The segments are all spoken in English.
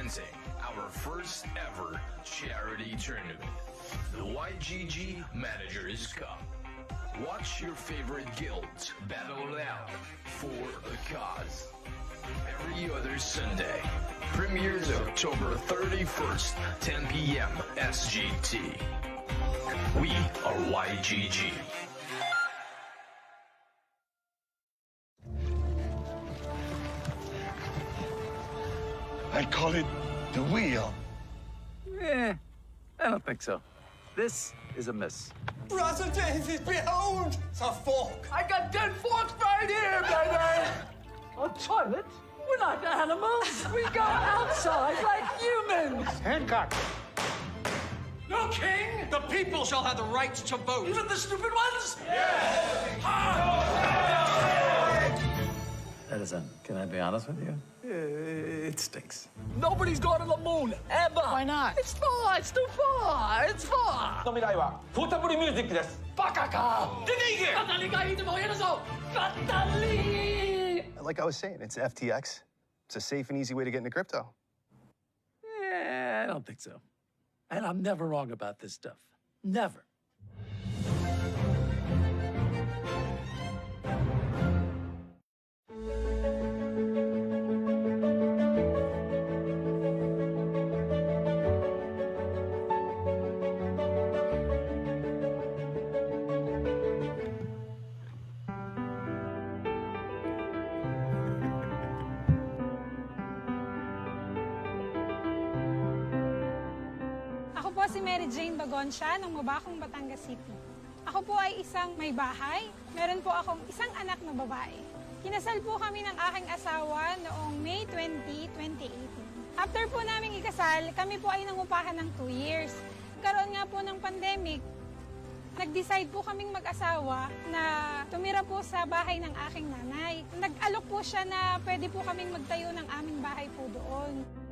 presenting our first ever charity tournament, the YGG Managers Cup. Watch your favorite guilds battle it out for a cause. Every other Sunday. Premieres October 31st, 10 p.m. SGT. We are YGG. I call it the wheel. I don't think so. This is a miss. Brother David, behold! It's a fork! I got 10 forks right here, baby! A toilet? We're not animals. We go outside like humans. Hancock! No king! The people shall have the right to vote. Even the stupid ones? Edison, can I be honest with you? It stinks. Nobody's going to the moon, ever. Why not? It's far. It's too far. It's far. の未来はポータブルミュージックです。バカか。出て行け。語りがいいとも言えるぞ。語り。 Like I was saying, it's FTX. It's a safe and easy way to get into crypto. I don't think so. And I'm never wrong about this stuff. Never. Ako po si Mary Jane Bagonsya ng Mabacong, Batangas City. Ako po ay isang may bahay. Meron po akong isang anak na babae. Kinasal po kami ng aking asawa noong May 20, 2018. After po naming ikasal, kami po ay nangupahan ng 2 years. Karoon nga po ng pandemic, nag-decide po kaming mag-asawa na tumira po sa bahay ng aking nanay. Nag-alok po siya na pwede po kaming magtayo ng aming bahay po doon.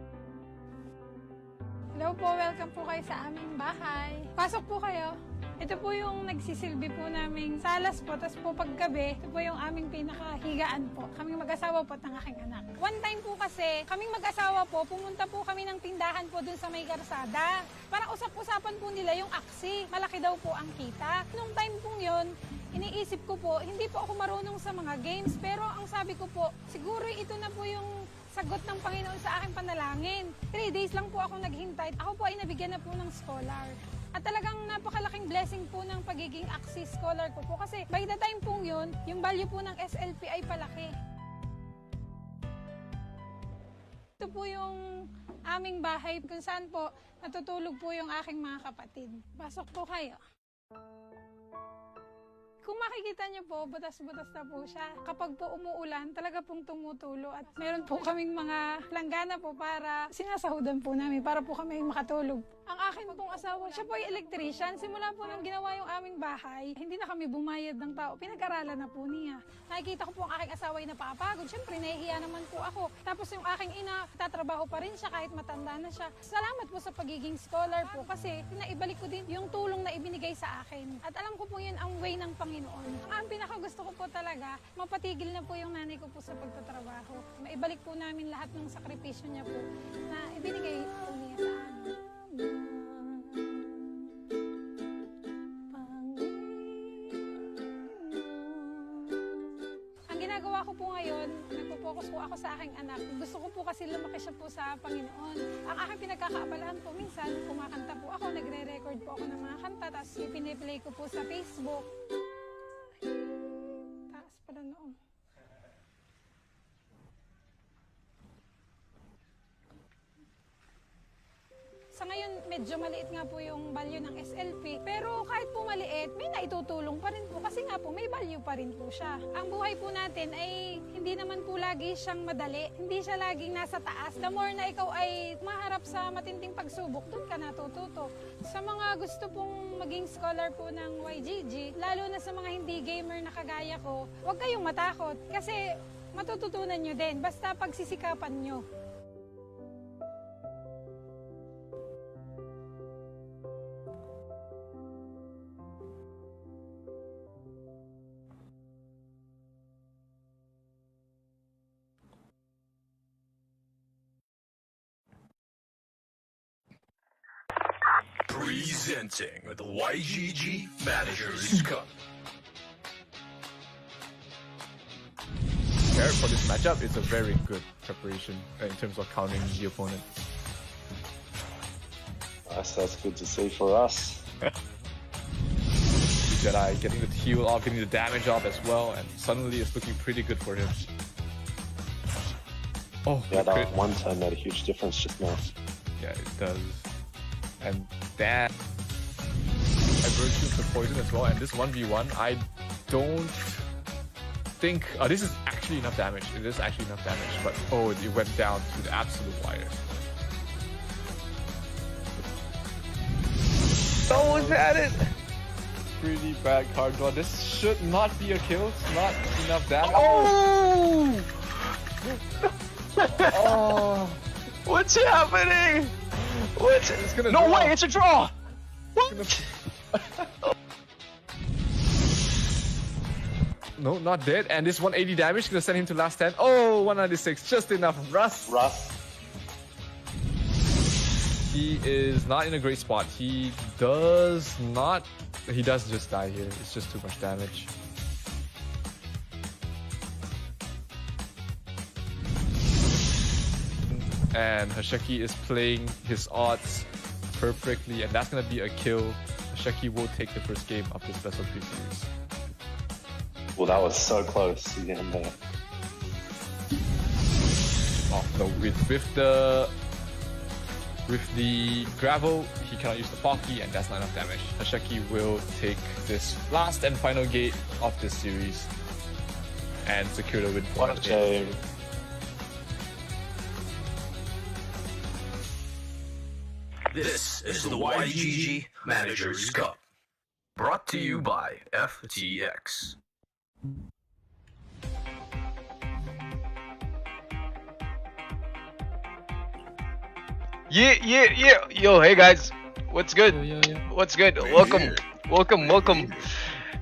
Hello po, welcome po kayo sa aming bahay. Pasok po kayo. Ito po yung nagsisilbi po naming salas po, tapos po paggabi, ito po yung aming pinakahigaan po. Kaming mag-asawa po at ng aking anak. One time po kasi, kaming mag-asawa po, pumunta po kami ng tindahan po dun sa may karsada. Parang usap-usapan po nila yung aksi. Malaki daw po ang kita. Nung time pong yun, iniisip ko po, hindi po ako marunong sa mga games, pero ang sabi ko po, siguro ito na po yung sagot ng Panginoon sa aking panalangin. 3 days lang po ako naghintay. Ako po ay nabigyan na po ng scholar. At talagang napakalaking blessing po ng pagiging AXI scholar ko po. Kasi by the time pong yun, yung value po ng SLP ay palaki. Ito po yung aming bahay kung saan po natutulog po yung aking mga kapatid. Pasok po kayo. Kung makikita niyo po, butas-butas na po siya. Kapag po umuulan, talaga pong tumutulo. At meron po kaming mga planggana po para sinasahudan po namin, para po kami makatulog. Ang akin pong asawa, siya po ay electrician. Simula po nung ginawa yung aming bahay, hindi na kami bumayad ng tao. Pinag-aralan na po niya. Nakikita ko po ang aking asawa ay napapagod. Siyempre, nahihiya naman po ako. Tapos yung aking ina, tatrabaho pa rin siya kahit matanda na siya. Salamat po sa pagiging scholar po kasi naibalik ko din yung tulong na ibinigay sa akin. At alam ko po yun ang way ng Panginoon. Ang pinakagusto ko po talaga, mapatigil na po yung nanay ko po sa pagtatrabaho. Maibalik po namin lahat ng sakripisyo niya po na ibinigay po niya sa amin. Ang ginagawa ko po ngayon, nagpo-focus po ako sa aking anak. Gusto ko po kasi lumaki siya po sa Panginoon. Ang aking pinagkakaabalahan po, minsan kumakanta po ako, nagre-record po ako ng mga kanta, tapos ipiniplay ko po sa Facebook. Taas pala noon. Sa ngayon, medyo maliit nga po yung value ng SLP. Pero kahit po maliit, may naitutulong pa rin po. Kasi nga po, may value pa rin po siya. Ang buhay po natin ay hindi naman po lagi siyang madali. Hindi siya laging nasa taas. The more na ikaw ay maharap sa matinding pagsubok, doon ka natututo. Sa mga gusto pong maging scholar po ng YGG, lalo na sa mga hindi gamer na kagaya ko, huwag kayong matakot. Kasi matututunan nyo din. Basta pagsisikapan nyo. Presenting the YGG Managers Cup. Prepared for this matchup is a very good preparation in terms of countering the opponent. That's good to see for us. Jedi getting the heal off, getting the damage off as well, and suddenly it's looking pretty good for him. Oh, yeah, that one turn made a huge difference just now. Yeah, it does. And that diverges the poison as well, and this 1v1, I don't think... Oh, this is actually enough damage. It is actually enough damage, but oh, it went down to the absolute wire. Oh, is that it? Pretty bad card draw. This should not be a kill. It's not enough damage. Oh! Oh! What's happening? It's gonna No draw. way, it's a draw! What? No, not dead. And this 180 damage is gonna send him to last 10. Oh, 196, just enough. Russ. He is not in a great spot. He does just die here. It's just too much damage. And Hasheki is playing his odds perfectly, and that's gonna be a kill. Hasheki will take the first game of this best of 3 series. Well, that was so close again there. Oh no, with the gravel, he cannot use the Pocky, and that's not enough damage. Hasheki will take this last and final gate of this series and secure the win for What a shame. This is the YGG Managers Cup. Brought to you by FTX. Yeah. Yo, hey guys. What's good? What's good? Welcome.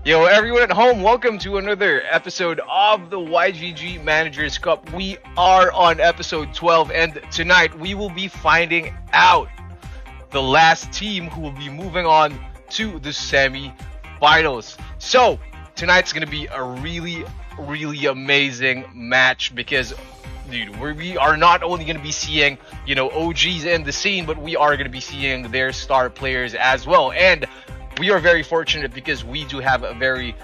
Yo, everyone at home, welcome to another episode of the YGG Managers Cup. We are on episode 12, and tonight we will be finding out the last team who will be moving on to the semi-finals. So, tonight's gonna be a really amazing match because, dude, we are not only going to be seeing, OGs in the scene, but we are going to be seeing their star players as well. And we are very fortunate because we do have a very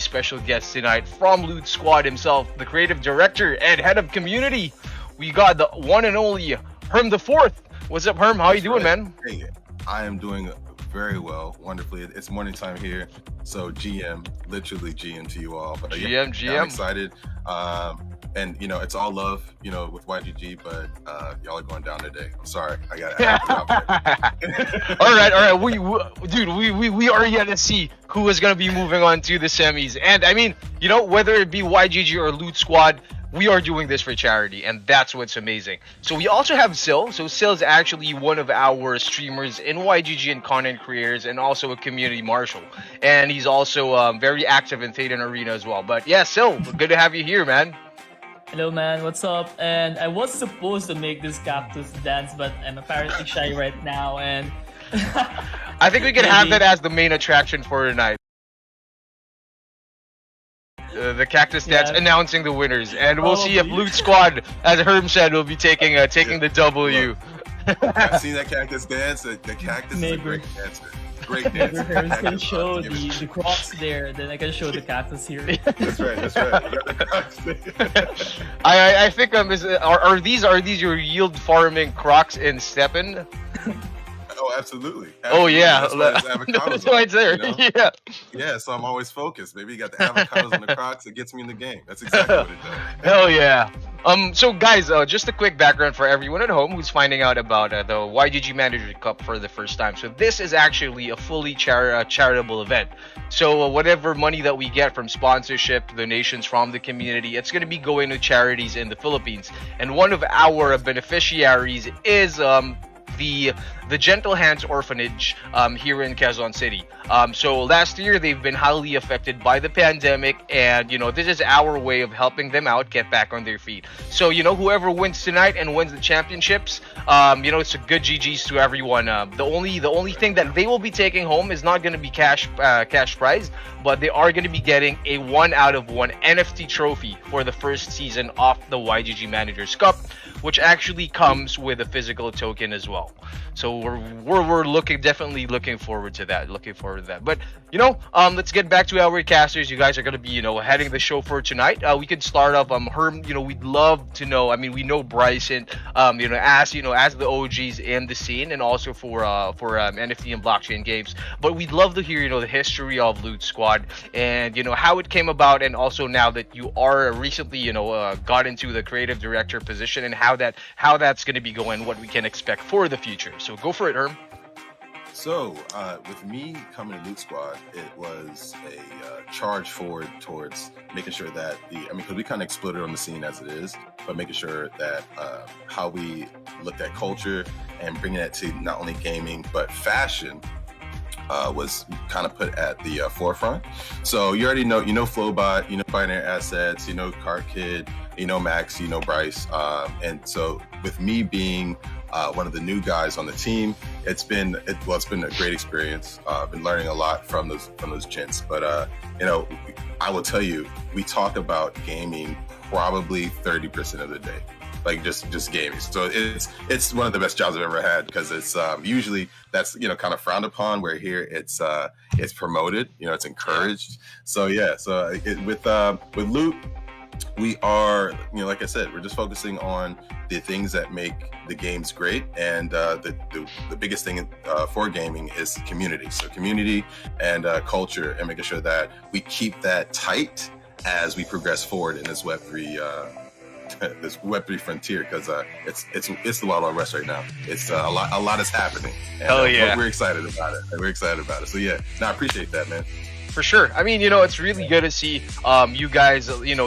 special guest tonight from LootSquad himself, the creative director and head of community. We got the one and only Herm the Fourth. What's up, Herm? How you doing, man? Hey, I am doing very well, wonderfully. It's morning time here, so GM, literally GM to you all. But GM. I'm excited. And it's all love, with YGG, but y'all are going down today. I'm sorry, I gotta. All right. We are yet to see who is gonna be moving on to the semis. And I mean, whether it be YGG or LootSquad, we are doing this for charity, and that's what's amazing. So we also have Sil. So Sil is actually one of our streamers in YGG and content creators, and also a community marshal. And he's also very active in Thetan Arena as well. But yeah, Sil, good to have you here, man. Hello man, what's up? And I was supposed to make this cactus dance, but I'm apparently shy right now, and I think we can have that as the main attraction for tonight. The cactus dance announcing the winners, and we'll see if LootSquad, as Herm said, will be taking the W. I've seen that cactus dance. The cactus is a great dancer. Great dancer. Herm can show the crocs there, then I can show the cactus here. That's right. You got the crocs there. I think are these your yield farming crocs in Steppen? Oh, absolutely. Oh yeah, That's why it's there. Yeah. So I'm always focused. Maybe you got the avocados and the Crocs. It gets me in the game. That's exactly what it does. Hell yeah. So guys, just a quick background for everyone at home who's finding out about the YGG Manager Cup for the first time. So this is actually a fully charitable event. So whatever money that we get from sponsorship, donations from the community, it's going to be going to charities in the Philippines. And one of our beneficiaries is the Gentle Hands Orphanage here in Quezon City. So last year they've been highly affected by the pandemic, and this is our way of helping them out get back on their feet. So whoever wins tonight and wins the championships, it's a good GGs to everyone. The only thing that they will be taking home is not going to be cash prize, but they are going to be getting a 1 out of 1 NFT trophy for the first season of the YGG Managers Cup, which actually comes with a physical token as well. So we're definitely looking forward to that. But let's get back to our casters. You guys are gonna be heading the show for tonight. We could start off. Herm, we'd love to know. I mean, we know Bryson, as the OGs in the scene, and also for NFT and blockchain games. But we'd love to hear the history of Loot Squad and how it came about, and also now that you are recently got into the creative director position, and how that's gonna be going, what we can expect for the future. So go for it, Herm. So, with me coming to Loot Squad, it was a charge forward towards making sure that because we kind of exploded on the scene as it is, but making sure that how we looked at culture and bringing it to not only gaming but fashion was kind of put at the forefront. So you already know, Flowbot, Binary Assets, Card Kid, Max, Bryce, and so with me being one of the new guys on the team, it's been a great experience. I've been learning a lot from those gents. But I will tell you, we talk about gaming probably 30% of the day, like just gaming. So it's one of the best jobs I've ever had, because it's usually that's kind of frowned upon, where here it's promoted, it's encouraged. So yeah, with Loot, we are, like I said, we're just focusing on the things that make the games great, and the biggest thing for gaming is community. So community and culture, and making sure that we keep that tight as we progress forward in this Web3 frontier, because it's the Wild Wild West right now. It's a lot is happening. And, Hell yeah, we're excited about it. So yeah, I appreciate that, man. For sure. I mean, it's really good to see you guys,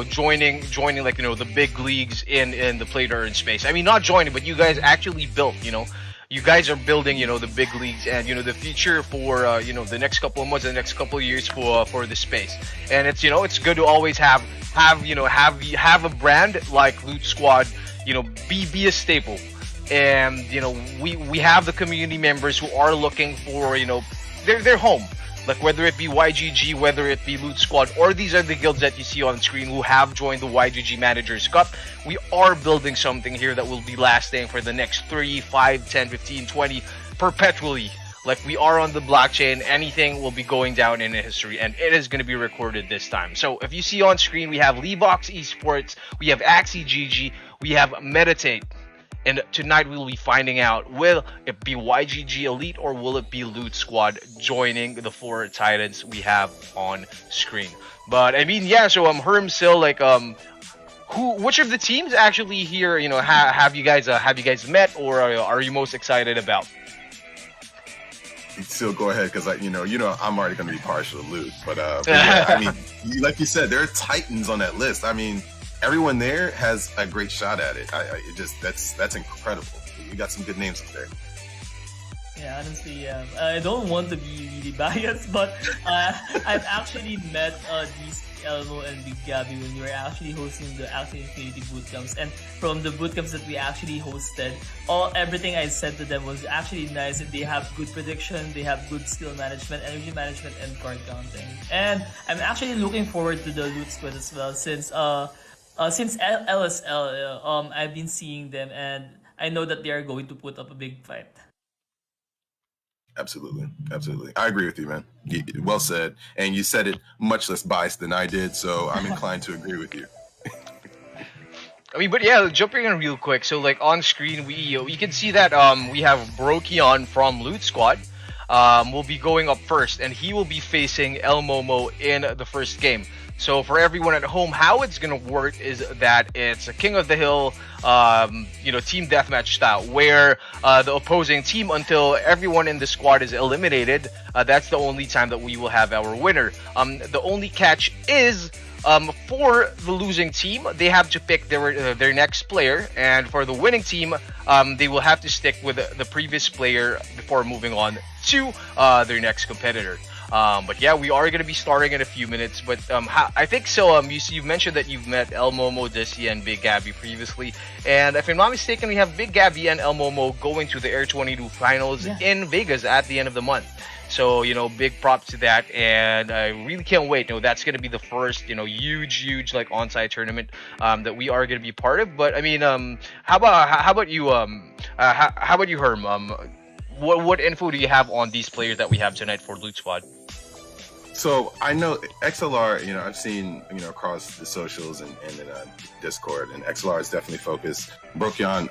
joining like, the big leagues in the play to earn space. I mean, not joining, but you guys actually built, you guys are building, the big leagues, and the future for the next couple of months and the next couple of years for the space. And it's it's good to always have a brand like Loot Squad, be a staple. And we have the community members who are looking for their home. Like, whether it be YGG, whether it be Loot Squad, or these are the guilds that you see on screen who have joined the YGG Managers Cup, we are building something here that will be lasting for the next 3, 5, 10, 15, 20, perpetually. Like, we are on the blockchain, anything will be going down in history, and it is going to be recorded this time. So, if you see on screen, we have Levox Esports, we have Axie GG, we have Meditate. And tonight we will be finding out, will it be YGG Elite or will it be Loot Squad joining the 4 titans we have on screen? But I mean, yeah. So Herm, still, like, which of the teams actually here, have you guys met, or are you most excited about? Still go ahead, because I'm already going to be partial to Loot, but yeah, I mean, like you said, there are titans on that list. I mean, everyone there has a great shot at it. That's incredible. You got some good names up there. Yeah, honestly, I don't want to be really biased, but I've actually met these Elmo and Big Gabby when we were actually hosting the Axie Infinity bootcamps. And from the bootcamps that we actually hosted, everything I said to them was actually nice, and they have good prediction, they have good skill management, energy management, and card counting. And I'm actually looking forward to the Loot Squad as well, since LSL, I've been seeing them, and I know that they are going to put up a big fight. Absolutely. I agree with you, man. Well said. And you said it much less biased than I did, so I'm inclined to agree with you. I mean, but yeah, jumping in real quick. So, like, on screen, we can see that we have Brokion from Loot Squad. Will be going up first, and he will be facing El Momo in the first game. So for everyone at home, how it's gonna work is that it's a King of the Hill, team deathmatch style, where the opposing team, until everyone in the squad is eliminated, that's the only time that we will have our winner. The only catch is For the losing team, they have to pick their next player, and for the winning team, they will have to stick with the previous player before moving on to their next competitor. But yeah, we are going to be starting in a few minutes. But I think so. You've mentioned that you've met El Momo, Dizzy, and Big Gabby previously, and if I'm not mistaken, we have Big Gabby and El Momo going to the Air 22 finals in Vegas at the end of the month. So, big props to that, and I really can't wait. That's going to be the first, huge like on-site tournament that we are going to be part of. But I mean, how about you? How about you, Herm? What info do you have on these players that we have tonight for LootSquad? So I know XLR, I've seen, across the socials and in Discord, and XLR is definitely focused. Brokyan,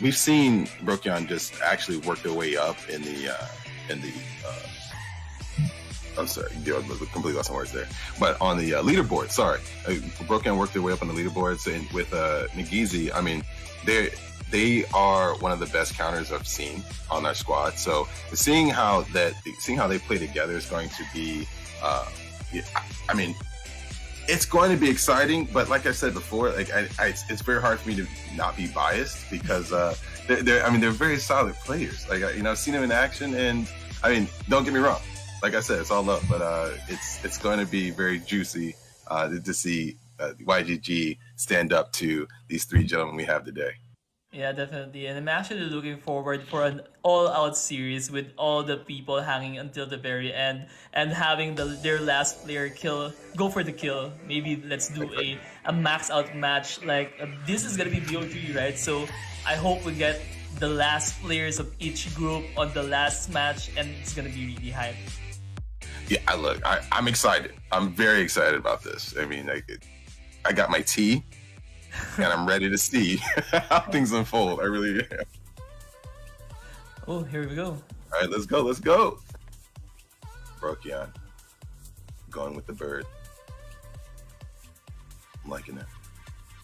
we've seen Brokyan just actually work their way up in the I'm sorry, completely lost my words there. But on the leaderboard, Brokyan worked their way up on the leaderboards, and with Nagizi, I mean, they are one of the best counters I've seen on our squad. So seeing how they play together is going to be, I mean, it's going to be exciting. But like I said before, like it's very hard for me to not be biased because they're very solid players. Like I've seen them in action, and I mean, don't get me wrong. Like I said, it's all love, but it's going to be very juicy to see YGG stand up to these three gentlemen we have today. Yeah, definitely. And I'm actually looking forward for an all-out series with all the people hanging until the very end and having their last player go for the kill. Maybe let's do a max-out match. Like, this is going to be BO3, right? So I hope we get the last players of each group on the last match, and it's going to be really hype. Yeah, I'm excited. I'm very excited about this. I mean, I got my tea. And I'm ready to see how things unfold. I really am. Oh, here we go. All right, let's go. Brokyan. Going with the bird. I'm liking it.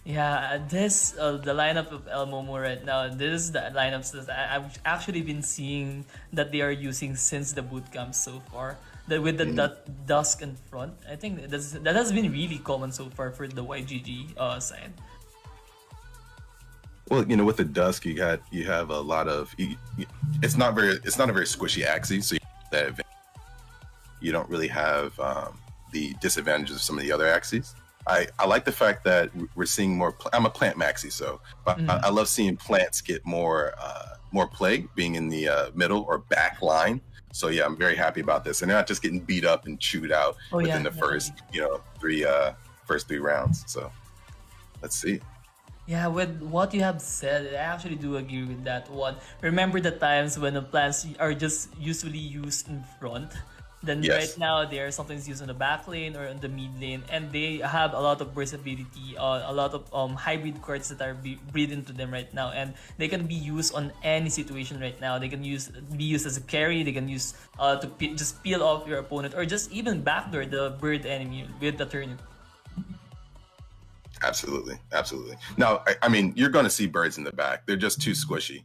Yeah, this the lineup of El Momo right now. This is the lineups that I've actually been seeing that they are using since the bootcamp so far. With the dusk in front, I think that has been really common so far for the YGG side. Well, with the dusk, you have a lot of. It's not a very squishy axis, so you don't really have the disadvantages of some of the other axes. I like the fact that we're seeing more. I'm a plant maxi, so I love seeing plants get more play, being in the middle or back line. So yeah, I'm very happy about this, and they're not just getting beat up and chewed out within the first first three rounds. So let's see. Yeah, with what you have said, I actually do agree with that one. Remember the times when the plants are just usually used in front? Then right now, they are sometimes used on the back lane or on the mid lane, and they have a lot of versatility, a lot of hybrid cards that are breed into them right now, and they can be used on any situation right now. They can be used as a carry. They can use to just peel off your opponent, or just even backdoor the bird enemy with the turnip. Absolutely. Now, I mean, you're going to see birds in the back. They're just too squishy.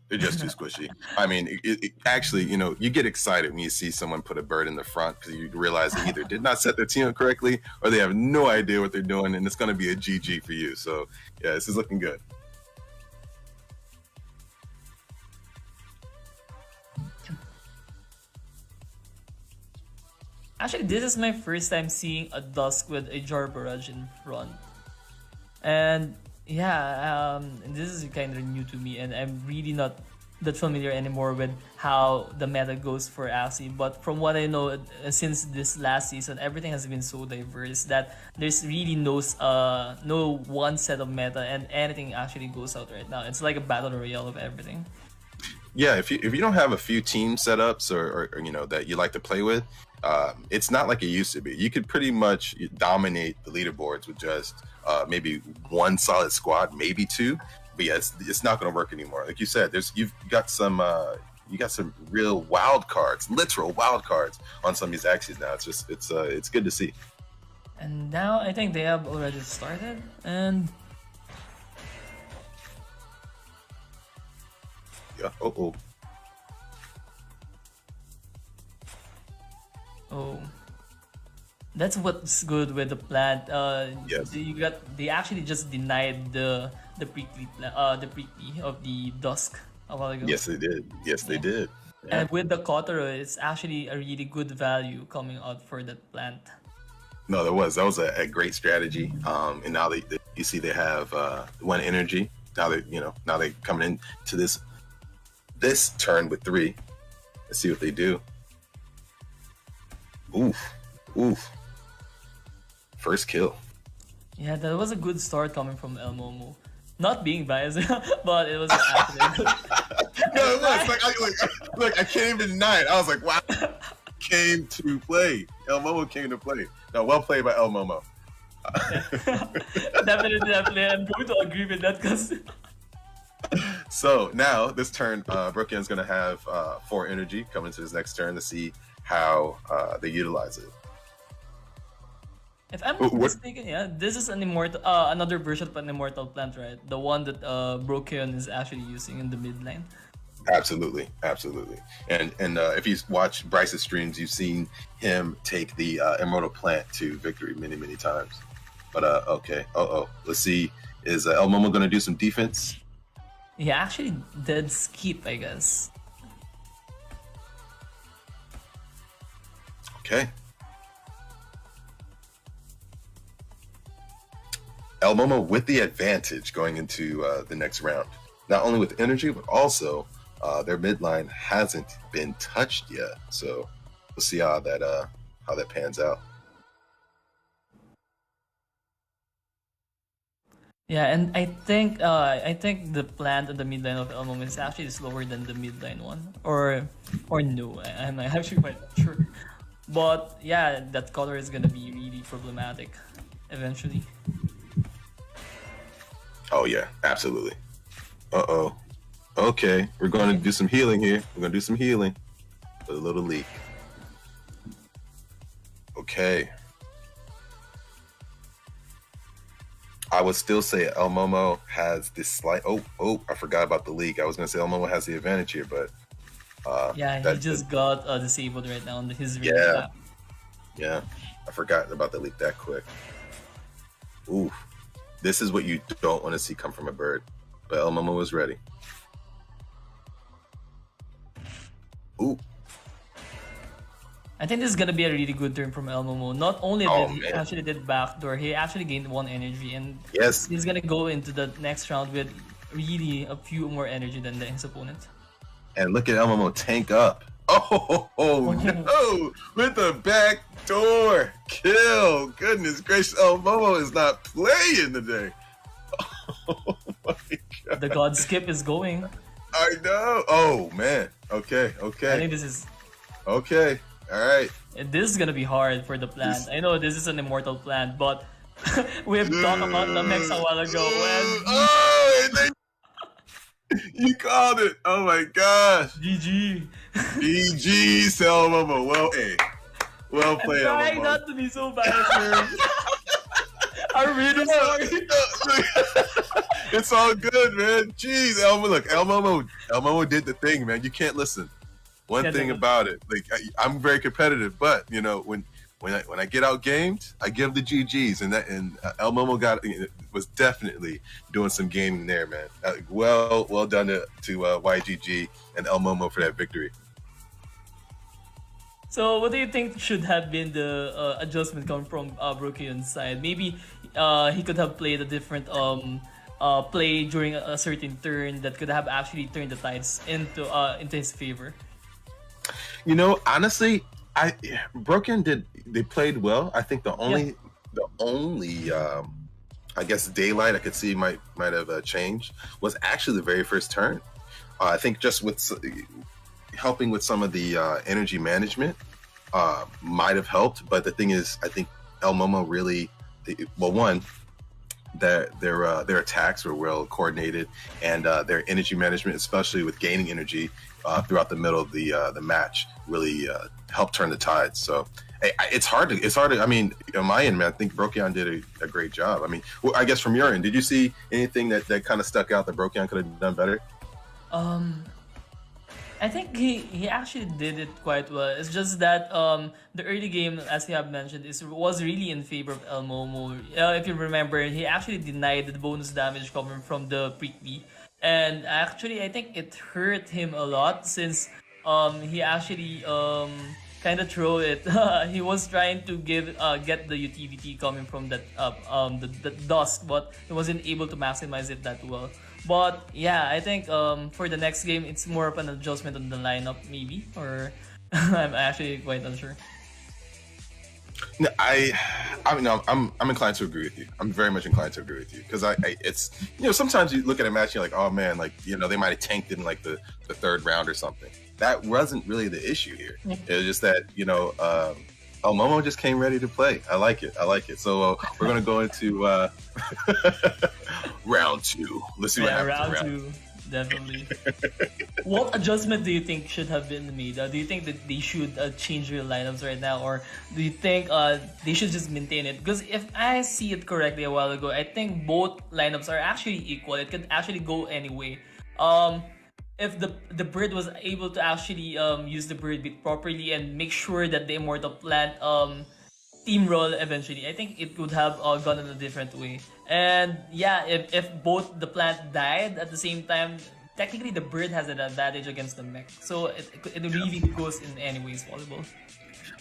I mean, actually, you get excited when you see someone put a bird in the front because you realize they either did not set their team up correctly or they have no idea what they're doing, and it's going to be a GG for you. So, yeah, this is looking good. Actually, this is my first time seeing a dusk with a Jar Barrage in front. And yeah, this is kind of new to me, and I'm really not that familiar anymore with how the meta goes for Axie. But from what I know, since this last season, everything has been so diverse that there's really no one set of meta, and anything actually goes out right now. It's like a battle royale of everything. Yeah, if you don't have a few team setups or that you like to play with, it's not like it used to be. You could pretty much dominate the leaderboards with just maybe one solid squad, maybe two. But yeah, it's not going to work anymore. Like you said, you've got some real wild cards, literal wild cards on some of these axes now. It's good to see. And now I think they have already started, and yeah. Oh, That's what's good with the plant. Yes. They actually just denied the prickly of the dusk a while ago. Yes, they did. Yes, they did. Yeah. And with the Kotaro, it's actually a really good value coming out for that plant. No, that was a great strategy. And now you see they have 1 energy. Now they coming into this turn with 3. Let's see what they do. Oof. First kill. Yeah, that was a good start coming from El Momo. Not being biased, but it was actually good. No, it was look, I can't even deny it. I was like, wow, came to play. El Momo came to play. No, well played by El Momo. Definitely. I'm going to agree with that because. So now this turn, Brookion's gonna have 4 energy coming to his next turn to see how they utilize it. If I'm not mistaken, yeah, this is an immortal, another version of an immortal plant, right? The one that Brokion is actually using in the mid lane. Absolutely. And if you watch Bryce's streams, you've seen him take the immortal plant to victory many times. But okay, let's see. Is El Momo gonna do some defense? He actually did skip, I guess. Okay. El Momo with the advantage going into the next round. Not only with energy, but also their midline hasn't been touched yet. So we'll see how that pans out. Yeah, and I think the plant at the mid lane of El Momo is actually slower than the mid lane one, or no, I'm not actually quite sure. But yeah, that color is gonna be really problematic eventually. Oh yeah, absolutely. Okay, we're going to do some healing here. We're going to do some healing with a little leak. Okay. I would still say El Momo has this slight. Oh! I forgot about the leak. I was gonna say El Momo has the advantage here, but yeah, he just got disabled right now on his yeah. I forgot about the leak that quick. Ooh, this is what you don't want to see come from a bird. But El Momo was ready. Ooh. I think this is gonna be a really good turn from El Momo. Not only did he actually did backdoor, he actually gained 1 energy, and yes, he's gonna go into the next round with really a few more energy than his opponent. And look at El Momo tank up. Oh no! With the backdoor kill. Goodness gracious, El Momo is not playing today. Oh my god! The god skip is going. I know. Oh man. Okay. I think this is okay. All right. This is gonna be hard for the plant. I know this is an immortal plant, but we've talked about the mechs a while ago. You called it. Oh my gosh. GG. GG, El Momo. Well played. I'm trying not to be so bad. I'm really sorry. It's all good, man. Jeez, El Momo did the thing, man. You can't listen. One thing about it, like I'm very competitive, but you know when I get out gamed, I give the GGs, and El Momo was definitely doing some gaming there, man. Well done to YGG and El Momo for that victory. So, what do you think should have been the adjustment coming from Brokion's side? Maybe he could have played a different play during a certain turn that could have actually turned the tides into his favor. You know, honestly, Broken they played well. I think the only I guess daylight I could see might have changed was actually the very first turn. I think just with helping with some of the energy management might have helped, but the thing is, I think El Momo really their attacks were well coordinated, and their energy management, especially with gaining energy throughout the middle of the match, really helped turn the tide. So it's hard to. I mean, on my end, man, I think Brokion did a great job. I mean, I guess from your end, did you see anything that kind of stuck out that Brokion could have done better? I think he actually did it quite well. It's just that the early game, as you have mentioned, was really in favor of El Momo. If you remember, he actually denied the bonus damage coming from the prickly, and actually I think it hurt him a lot since he actually kind of throw it. He was trying to get the utility coming from that the dusk, but he wasn't able to maximize it that well. But yeah, I think for the next game, it's more of an adjustment on the lineup, maybe, or I'm actually quite unsure. No, I'm inclined to agree with you. I'm very much inclined to agree with you because it's sometimes you look at a match and you're like, oh man, like they might have tanked it in like the third round or something. That wasn't really the issue here. It was just that Momo just came ready to play. I like it. So we're gonna go into round 2. Let's see what happens. Round 2, definitely. What adjustment do you think should have been made? Do you think that they should change their lineups right now, or do you think they should just maintain it? Because if I see it correctly a while ago, I think both lineups are actually equal. It could actually go any way. If the bird was able to actually use the bird bit properly and make sure that the immortal plant steamroll eventually, I think it would have gone in a different way. And yeah, if both the plant died at the same time, technically the bird has an advantage against the mech. So it really goes in any ways possible.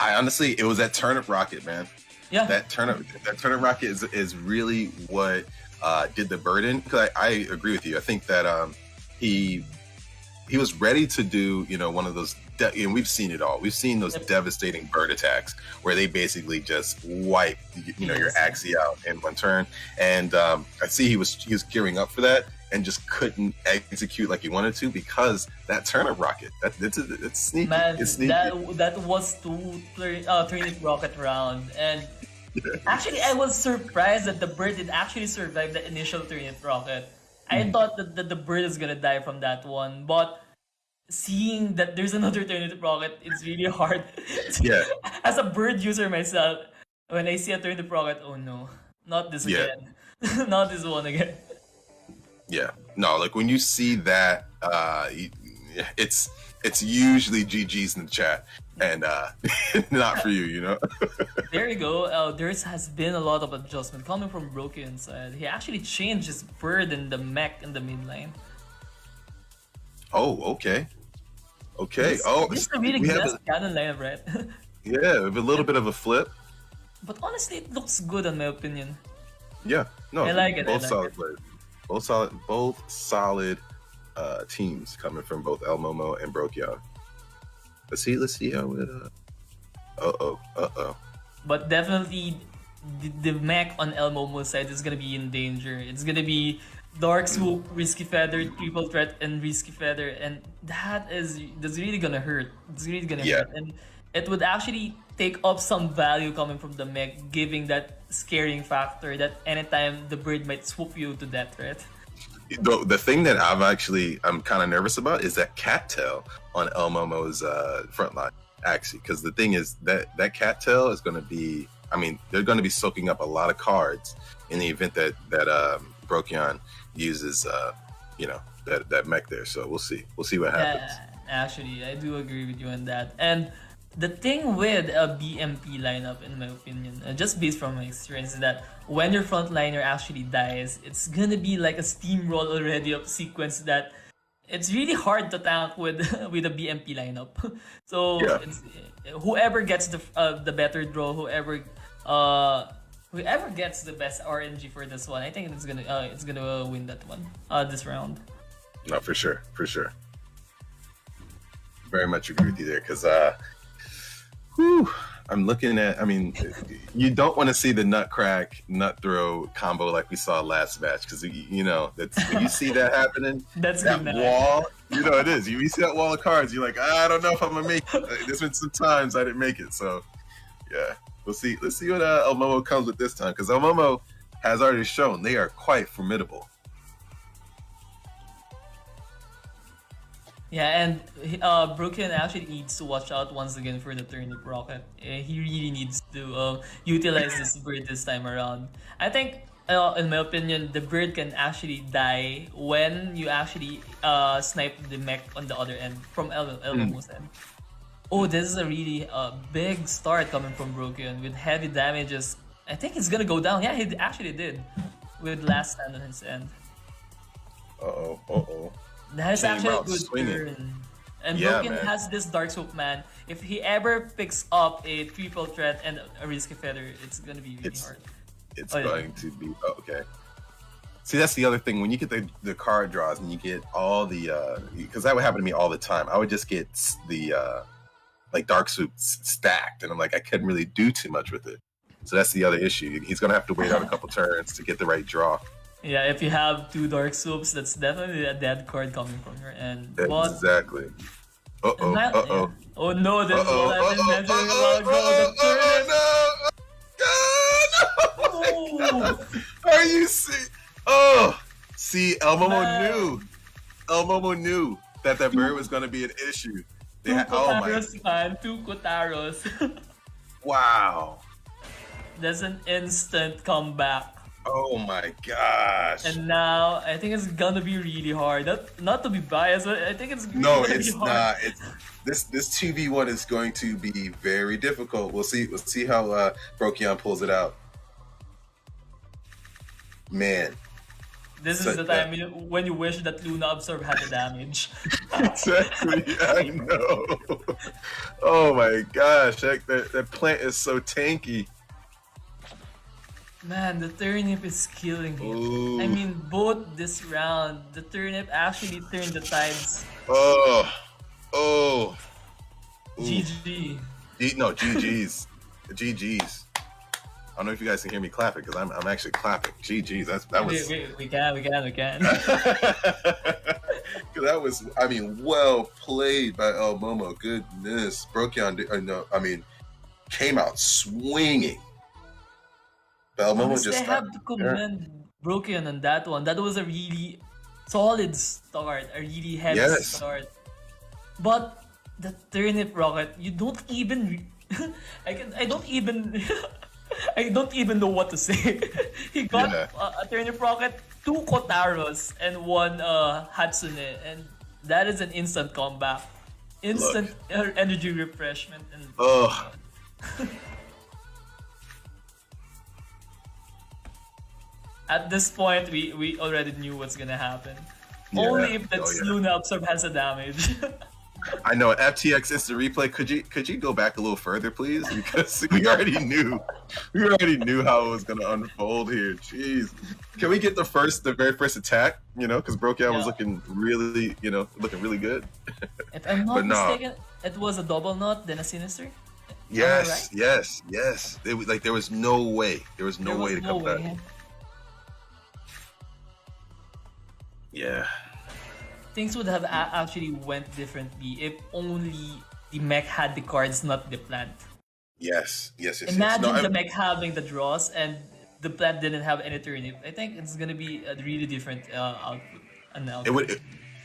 It was that turnip rocket, man. Yeah. That turnip rocket is really what did the bird in. Because I agree with you. I think that he was ready to do, one of those, and we've seen it all. We've seen those devastating bird attacks where they basically just wipe, your Axie out in one turn. And I see he was gearing up for that and just couldn't execute like he wanted to because that turnip rocket. It's sneaky. Man, it's sneaky. that was 2 turnip rocket round, and actually I was surprised that the bird did actually survive the initial turnip rocket. I thought that the bird is gonna die from that one, but seeing that there's another turnip rocket, it's really hard. Yeah. As a bird user myself, when I see a turnip rocket, oh no, not this again, not this one again. Yeah, no, like when you see that, it's usually GG's in the chat, and not for you, There you go. There has been a lot of adjustment coming from Broken inside. He actually changed his bird and the mech in the mid lane. Oh, okay. This is a really good cannon lineup, right? Yeah, with a little bit of a flip. But honestly, it looks good in my opinion. Yeah, no, I like it. Both solid players. Both solid teams coming from both El Momo and Brokyan. Let's see how it. But definitely, the mech on El Momo's side is gonna be in danger. It's gonna be Dark Swoop, Risky Feather, Triple Threat, and Risky Feather, and that's really gonna hurt. It's really gonna hurt, and it would actually take up some value coming from the mech, giving that scaring factor that anytime the bird might swoop you to death, right? The thing that I'm kind of nervous about is that cattail on El Momo's front line, actually, because the thing is that cattail is going to be, they're going to be soaking up a lot of cards in the event that Brokyan uses, that mech there. So we'll see what happens. Actually, I do agree with you on that. And the thing with a BMP lineup, in my opinion, just based from my experience, is that when your frontliner actually dies, it's gonna be like a steamroll already of sequence that it's really hard to tank with a BMP lineup. So it's, whoever gets the better draw, whoever gets the best RNG for this one, I think it's gonna win that one this round. No, for sure. Very much agree with you there, because I'm looking at, you don't want to see the nut crack, nut throw combo like we saw last match, because, that's, when you see that happening, that wall, it is. You see that wall of cards, you're like, I don't know if I'm going to make it. There's been some times I didn't make it, so, yeah. Let's see what El Momo comes with this time, because El Momo has already shown they are quite formidable. Yeah, and Broken actually needs to watch out once again for the turnip rocket. He really needs to utilize this bird this time around. I think in my opinion, the bird can actually die when you actually snipe the mech on the other end from Elmo's end. Oh, this is a really big start coming from Broken with heavy damages. I think he's gonna go down. Yeah, he actually did with last stand on his end. That is actually a good turn. And Broken has this Dark Swoop, man. If he ever picks up a triple threat and a risky feather, it's gonna be really hard. It's going to be okay. See, that's the other thing. When you get the card draws and you get all the because that would happen to me all the time. I would just get the like Dark Swoop stacked, and I'm like, I couldn't really do too much with it. So that's the other issue. He's gonna have to wait out a couple turns to get the right draw. Yeah, if you have 2 Dark Swoops, that's definitely a dead card coming from your end. Exactly. Oh no, that's what I've been mentioning a while ago. No! Are you see? Oh, see, El Momo knew that bird was gonna be an issue. Two Kotaros. Wow. That's an instant comeback. Oh my gosh. And now I think it's gonna be really hard. Not to be biased, but I think it's really it's be hard. not. This 2v1 is going to be very difficult. We'll see how Brokyan pulls it out. Man. This is the time when you wish that Luna Absorb had the damage. Exactly, I know. Oh my gosh, that plant is so tanky. Man, the turnip is killing him. Ooh. I mean, both this round, the turnip actually turned the tides. Oh. GG. No, GG's. GG's. I don't know if you guys can hear me clapping because I'm actually clapping. GG's. That was. We can. That was, I mean, well played by El Momo. Goodness, Brokyan. Came out swinging. But El Momo just. I have to commend Brokyan on that one. That was a really solid start, a really heavy start. But the turnip rocket, you don't even. I don't even know what to say. He got a turnip rocket, 2 Kotaros, and 1 Hatsune, and that is an instant comeback, instant energy refreshment. And at this point, we already knew what's gonna happen. Only if that Luna Absorb has a damage. I know, FTX instant replay. Could you go back a little further, please? Because we already knew how it was gonna unfold here. Jeez, can we get the very first attack? Because Brokyan was looking really, looking really good. If I'm not mistaken, it was a double knot, then a sinister. Yes. It was like there was no way. There was no way to come back. Yeah. Things would have actually went differently if only the mech had the cards, not the plant. Yes. Imagine the mech having the draws and the plant didn't have any turnip. I think it's gonna be a really different output.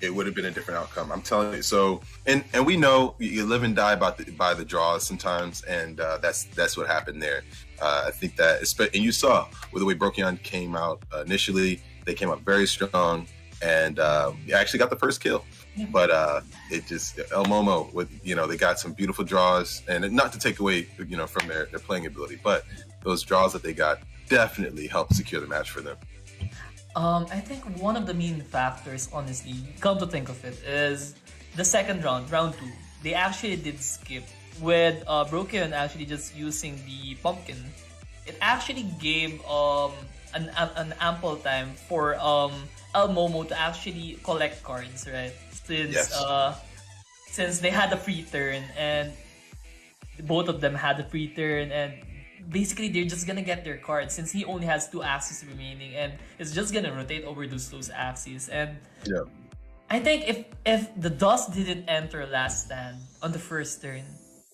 It would have been a different outcome. I'm telling you. So, and we know you live and die by the draws sometimes, and that's what happened there. I think that, and you saw with the way Brokyan came out initially, they came out very strong. And actually got the first kill, but it just El Momo with they got some beautiful draws, and not to take away from their playing ability, but those draws that they got definitely helped secure the match for them. I think one of the main factors, honestly, come to think of it, is the second round 2. They actually did skip with Brokyan actually just using the pumpkin. It actually gave an ample time for El Momo to actually collect cards, right? Since they had a free turn, and both of them had a free turn, and basically they're just gonna get their cards since he only has 2 axes remaining, and it's just gonna rotate over those axes. And I think if the dust didn't enter last stand on the first turn,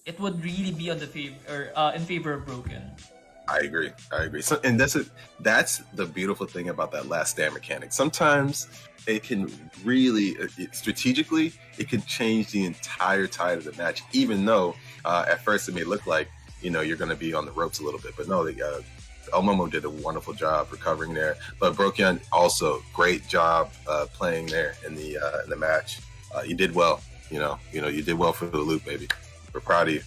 it would really be on the in favor of Broken. I agree. So, and that's the beautiful thing about that last stand mechanic. Sometimes it can really, strategically, it can change the entire tide of the match, even though at first it may look like, you're going to be on the ropes a little bit. But no, El Momo did a wonderful job recovering there, but Broken also great job playing there in the match. You did well. You did well for the loop, baby. We're proud of you.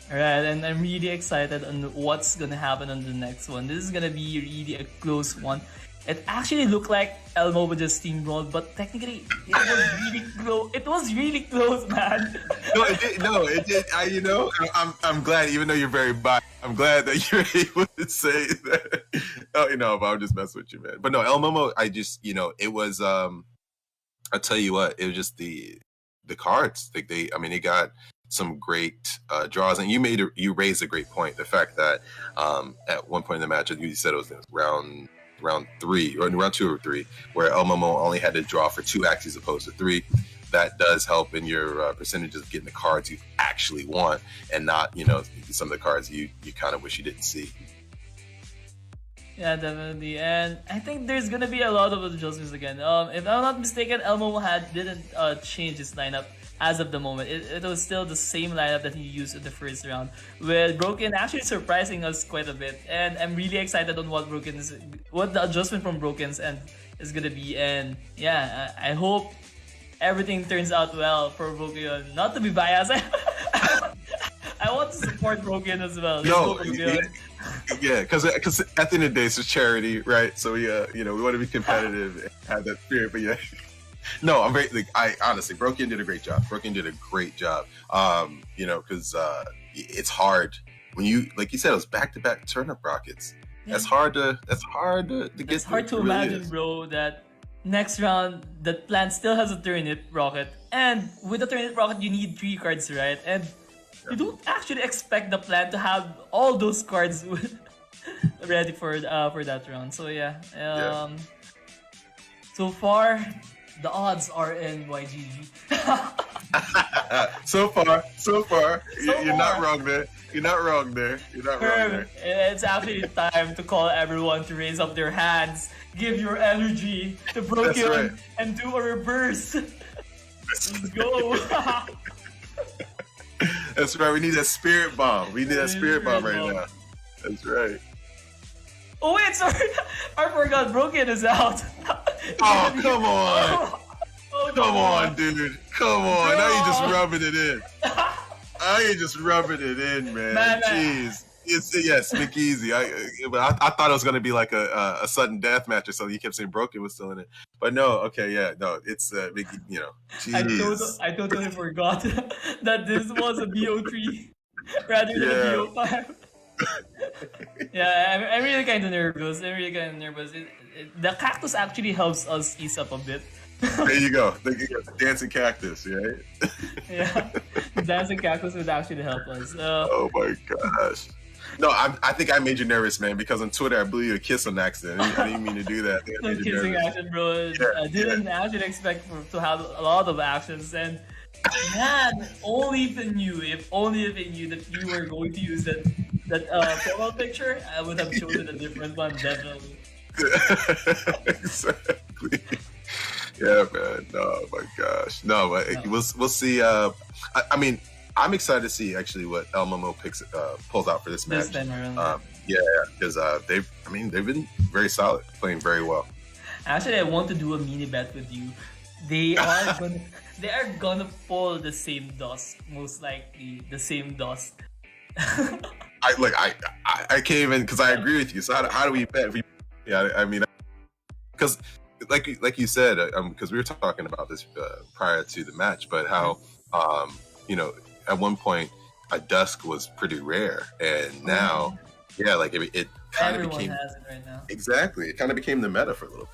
Alright, and I'm really excited on what's gonna happen on the next one. This is gonna be really a close one. It actually looked like Elmo would just steamrolled, but technically it was really close. It was really close, man. It did. I'm glad, even though you're very biased, I'm glad that you're able to say that. But I'm just messing with you, man. But no, El Momo, it was. I'll tell you what, it was just the cards. They got some great draws, and you raised a great point. The fact that at one point in the match, you said it was round 3 or round 2 or 3, where El Momo only had to draw for 2 acts as opposed to 3. That does help in your percentages of getting the cards you actually want, and not some of the cards you kind of wish you didn't see. Yeah, definitely, and I think there's gonna be a lot of adjustments again. If I'm not mistaken, El Momo didn't change his lineup as of the moment. It was still the same lineup that he used in the first round, with Broken actually surprising us quite a bit. And I'm really excited on what the adjustment from Broken's end is gonna be. And yeah, I hope everything turns out well for Broken. Not to be biased, I want to support Broken as well. Yeah, because at the end of the day, it's a charity, right? So we want to be competitive and have that spirit. But yeah. No, I'm very. Honestly, Broken did a great job. Because it's hard when you, like you said, it was back-to-back turnip rockets. Yeah. That's hard to get. It's hard to imagine, bro, that next round that plant still has a turnip rocket, and with the turnip rocket you need 3 cards, right? And you don't actually expect the plant to have all those cards ready for that round. So yeah. So far, the odds are in YGG. So far. You're not wrong there. It's actually time to call everyone to raise up their hands, give your energy to Broken, and do a reverse. Let's go. That's right. We need that spirit bomb. Right now. That's right. Oh wait, sorry. I forgot Broken is out. Oh, come on. Come on, dude. Come on. Bro. Now you're just rubbing it in. Man. Jeez. Speak easy. I thought it was gonna be like a sudden death match or something. You kept saying Broken was still in it, but no. Okay, yeah, no. It's Jeez. I totally forgot that this was a BO3 rather than a BO5. Yeah, I'm really kind of nervous. The cactus actually helps us ease up a bit. There you go. The dancing cactus, right? Yeah, the dancing cactus would actually help us. Oh my gosh. No, I think I made you nervous, man, because on Twitter I blew you a kiss on accident. I didn't mean to do that. Some kissing action, bro. Yeah, I didn't actually expect to have a lot of actions, and man, only if it knew that you were going to use that profile picture, I would have chosen a different one, definitely. Exactly. Yeah, man. No, my gosh. No, but we'll see. I mean, I'm excited to see actually what El Momo pulls out for this match. Yeah, because they've been very solid, playing very well. Actually, I want to do a mini bet with you. They are gonna pull the same dust, most likely the same dust. I can't even, because I agree with you. So how do we bet? Because like you said, because we were talking about this prior to the match, but how at one point a dusk was pretty rare, and now it kind of became, has it right now. Exactly, it kind of became the meta for a little.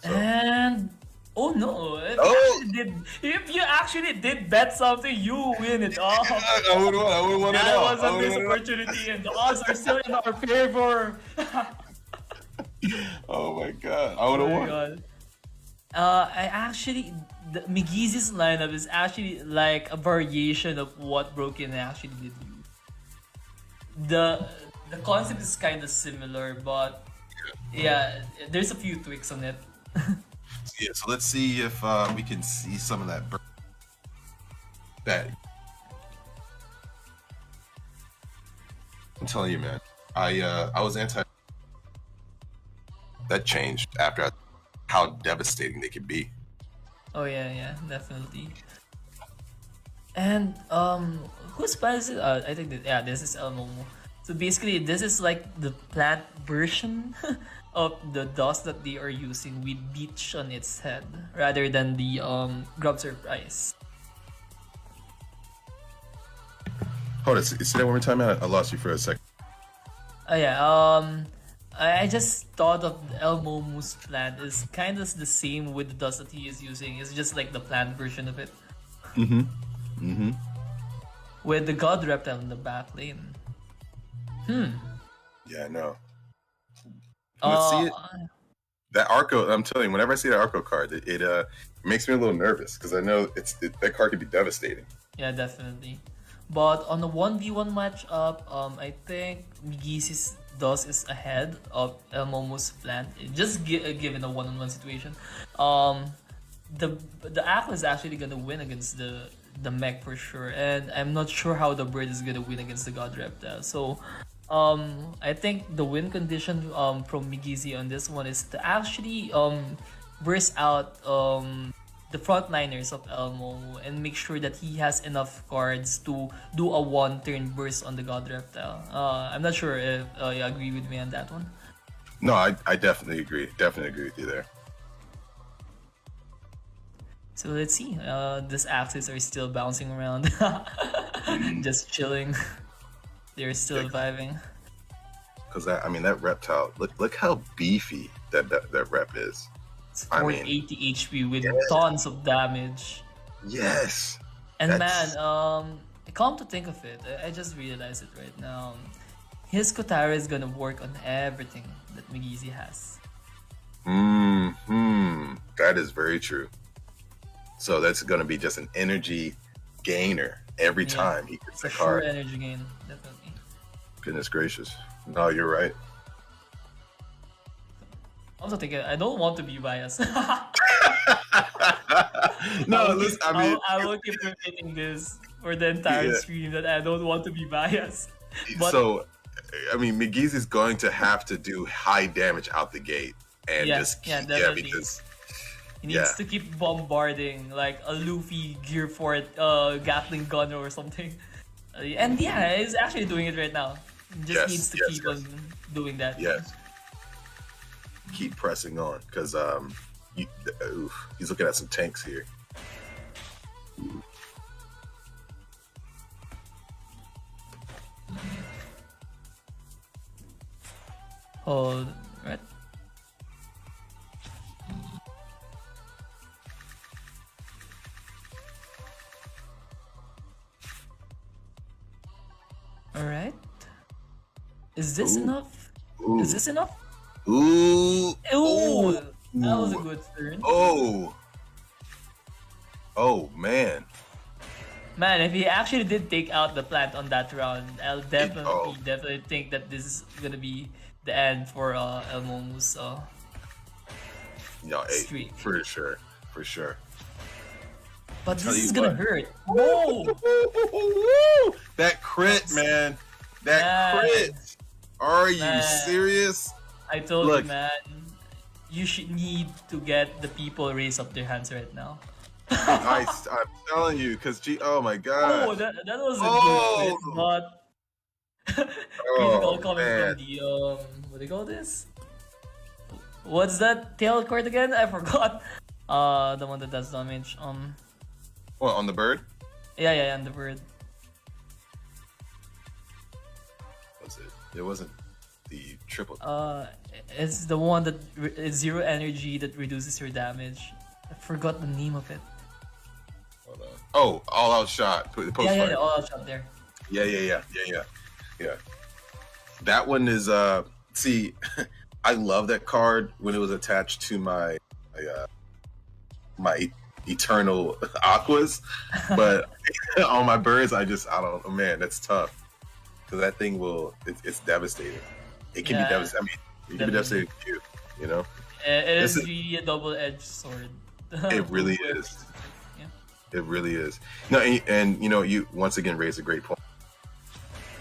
So. And oh no! If you actually did bet something, you win it all. I would want to know. That was a missed opportunity, and the odds are still in our favor. Oh my god! I would have won. Migizi's lineup is actually like a variation of what Broken actually did. The concept is kind of similar, but yeah, there's a few tweaks on it. Yeah, so let's see if we can see some of that. I'm telling you, man. I was anti. That changed after how devastating they could be. Oh yeah, definitely. And whose plan is it? I think that this is El Momo. So basically, this is like the plant version of the dust that they are using with beach on its head, rather than the grub surprise. Hold on, say that one more time. I lost you for a second. Oh yeah, I just thought of the El Momo's plant is kind of the same with the dust that he is using. It's just like the plant version of it. With the God Reptile in the back lane. Yeah, I know. Let's see it. That Arco, I'm telling you, whenever I see that Arco card, it makes me a little nervous because I know that card could be devastating. Yeah, definitely. But on the 1v1 matchup, I think Migizi's dust is ahead of El Momo's plant. Just given a one-on-one situation. The Aqua is actually gonna win against the mech for sure, and I'm not sure how the bird is gonna win against the God Reptile. So I think the win condition from Migizi on this one is to actually burst out the frontliners of El Momo and make sure that he has enough cards to do a one-turn burst on the God Reptile. I'm not sure if you agree with me on that one. No, I definitely agree. Definitely agree with you there. So let's see. These axes are still bouncing around, just chilling. They're still vibing. Because that reptile. Look how beefy that rep is. It's 480 HP with tons of damage. Yes. And man, come to think of it, I just realized it right now. His Kotara is gonna work on everything that Migizi has. That is very true. So that's gonna be just an energy gainer every time he gets the card. Sure, energy gain, definitely. Goodness gracious. No, you're right. I'm also thinking, I don't want to be biased. No, listen, I will keep repeating this for the entire stream that I don't want to be biased. But, so, Migiz is going to have to do high damage out the gate and because he needs to keep bombarding like a Luffy Gear Fort Gatling gunner or something. And he's actually doing it right now. He just needs to keep on doing that. Yes. Keep pressing on because he's looking at some tanks here. Hold right. All right. Is this enough? Is this enough? Ooh. That was a good turn. Oh man. Man, if he actually did take out the plant on that round, I'll definitely think that this is gonna be the end for El Momo's streak. For sure. But this is gonna hurt. Whoa! That crit, man. Crit. Are you serious? I told you, man. You should need to get the people raise up their hands right now. I'm telling you, because oh my god. Oh, that was a good hit, but critical coming from the what do you call this? What's that tail card again? I forgot. The one that does damage. What, on the bird? Yeah, on the bird. What's it? It wasn't the triple. It's the one that is 0 energy that reduces your damage. I forgot the name of it. Hold on. Oh, all out shot. Yeah, all out shot there. Yeah. That one is see, I love that card when it was attached to my eternal aquas, but on my birds I don't know, man, that's tough because that thing it's devastating. It can be devastating. It can be devastating for you know. It is really a double-edged sword. It really is. It really is. No, and you once again raised a great point.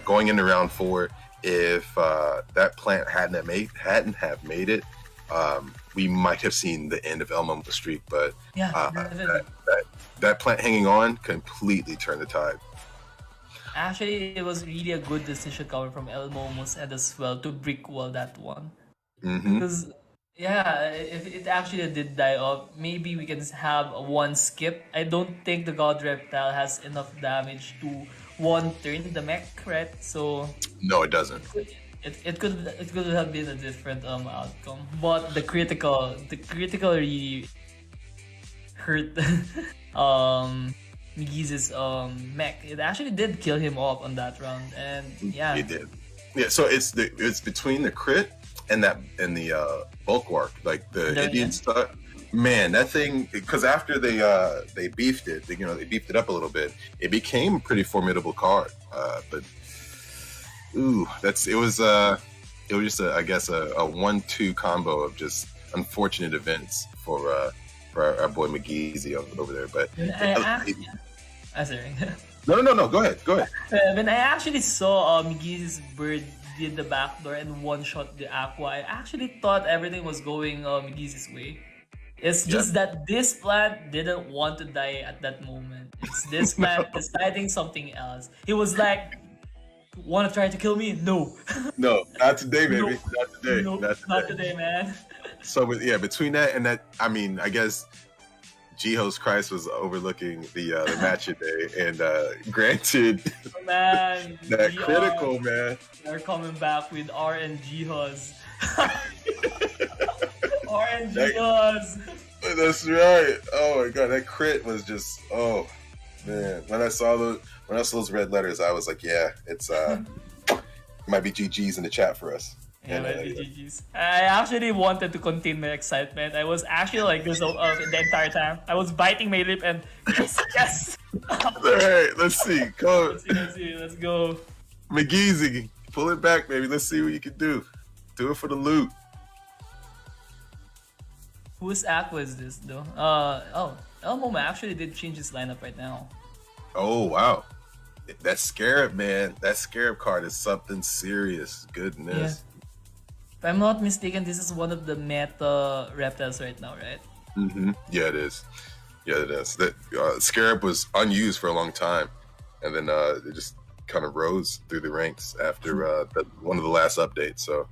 Going into round 4, if that plant hadn't have made it, we might have seen the end of El Momo's streak. But that plant hanging on completely turned the tide. Actually, it was really a good decision coming from El Momo's end as well to brick wall that one. Because if it actually did die off, maybe we can have one skip. I don't think the God Reptile has enough damage to one turn the mech, right? So no, it doesn't. It could have been a different outcome, but the critical really hurt Migizi's mech. It actually did kill him off on that round, and yeah, it did. Yeah, so it's between the crit and the bulwark, like the Indian stuff. Man, that thing, because after they beefed it, they beefed it up a little bit. It became a pretty formidable card. But it was just I guess a 1-2 combo of just unfortunate events for our boy McGeezy over there. But sorry. No. Go ahead. When I actually saw McGeezy's bird did the backdoor and one-shot the Aqua, I actually thought everything was going McGeezy's way. It's just that this plant didn't want to die at that moment. It's this plant deciding something else. He was like, "Want to try to kill me? No. No, not today, baby. No. Not today. No, not today, man." So, between that and that, I mean, I guess G-Host Christ was overlooking the match today, and granted, man, that critical, man. They're coming back with RNG Huz. RNG Huz. That's right. Oh my god, that crit was just man. When I saw those red letters, I was like, yeah, it's it might be GG's in the chat for us. Yeah, GG's. I actually wanted to contain my excitement. I was actually like this the entire time. I was biting my lip and yes. All right, let's see. Come on. Let's go. McGeezy, pull it back, baby. Let's see what you can do. Do it for the loot. Whose Aqua is this though? El Momo actually did change his lineup right now. Oh wow. That Scarab, man. That Scarab card is something serious. Goodness. Yeah. If I'm not mistaken, this is one of the meta reptiles right now, right? Yeah, it is. That Scarab was unused for a long time, and then it just kind of rose through the ranks after one of the last updates. So,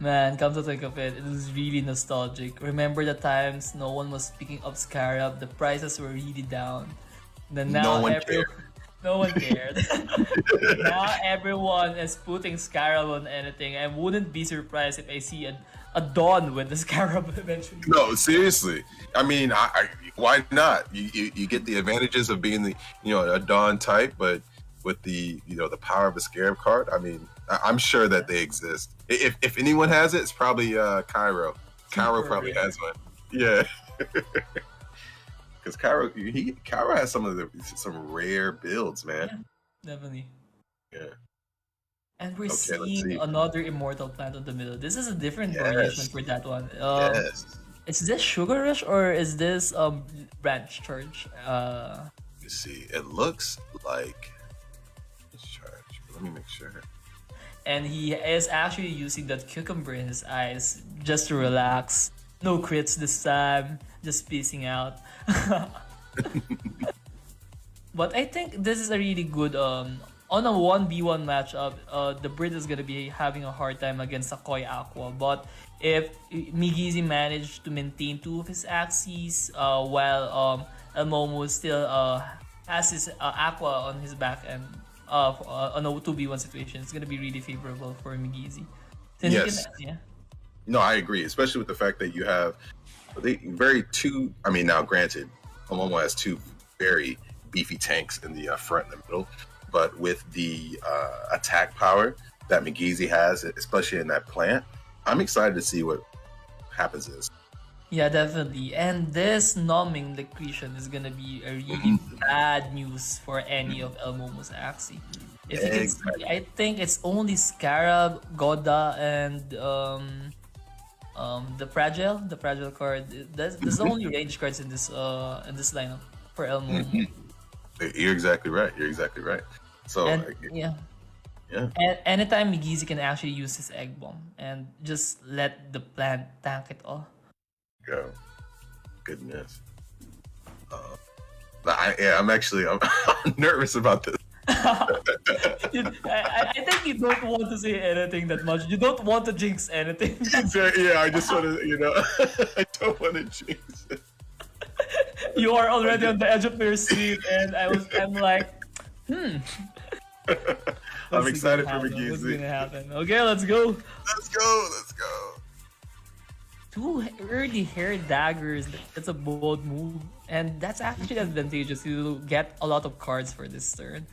man, come to think of it, it was really nostalgic. Remember the times no one was picking up Scarab, the prices were really down. Then now no one cared. Now everyone is putting Scarab on anything. I wouldn't be surprised if I see a Dawn with the Scarab eventually. No, seriously. I mean, why not? You get the advantages of being the a Dawn type, but with the the power of a Scarab card. I mean, I'm sure that they exist. If anyone has it, it's probably Cairo. Cairo probably has one. Yeah. Because Cairo has some rare builds, man. Yeah, definitely. Yeah. And we're seeing another immortal plant in the middle. This is a different variation for that one. Is this Sugar Rush or is this Branch Charge? You see, it looks like it's Charge. Let me make sure. And he is actually using that cucumber in his eyes just to relax. No crits this time. Just spacing out. But I think this is a really good on a 1v1 matchup. The Brit is gonna be having a hard time against a Koi Aqua, but if Migizi managed to maintain two of his axes while El Momo still has his Aqua on his back end on a 2v1 situation, it's gonna be really favorable for Migizi. Yes. No, I agree, especially with the fact that you have now granted, Momo has two very beefy tanks in the front and the middle, but with the attack power that McGeezy has, especially in that plant, I'm excited to see what happens to this. Yeah, definitely. And this numbing liquidation is gonna be a really bad news for any of El Momo's axes. If you can see, I think it's only Scarab, Goda, and the fragile card. That's the only range cards in this lineup for El Momo. You're exactly right. So Yeah. And anytime Migizi can actually use his egg bomb and just let the plant tank it all. Go. Goodness. I'm nervous about this. I think you don't want to say anything that much. You don't want to jinx anything. Yeah, I just want to, I don't want to jinx it. You are already on the edge of your seat, and I'm like, I'm excited for What's Migizi. gonna happen? Okay, let's go. Let's go. 2 early hair daggers. That's a bold move, and that's actually advantageous. You get a lot of cards for this turn.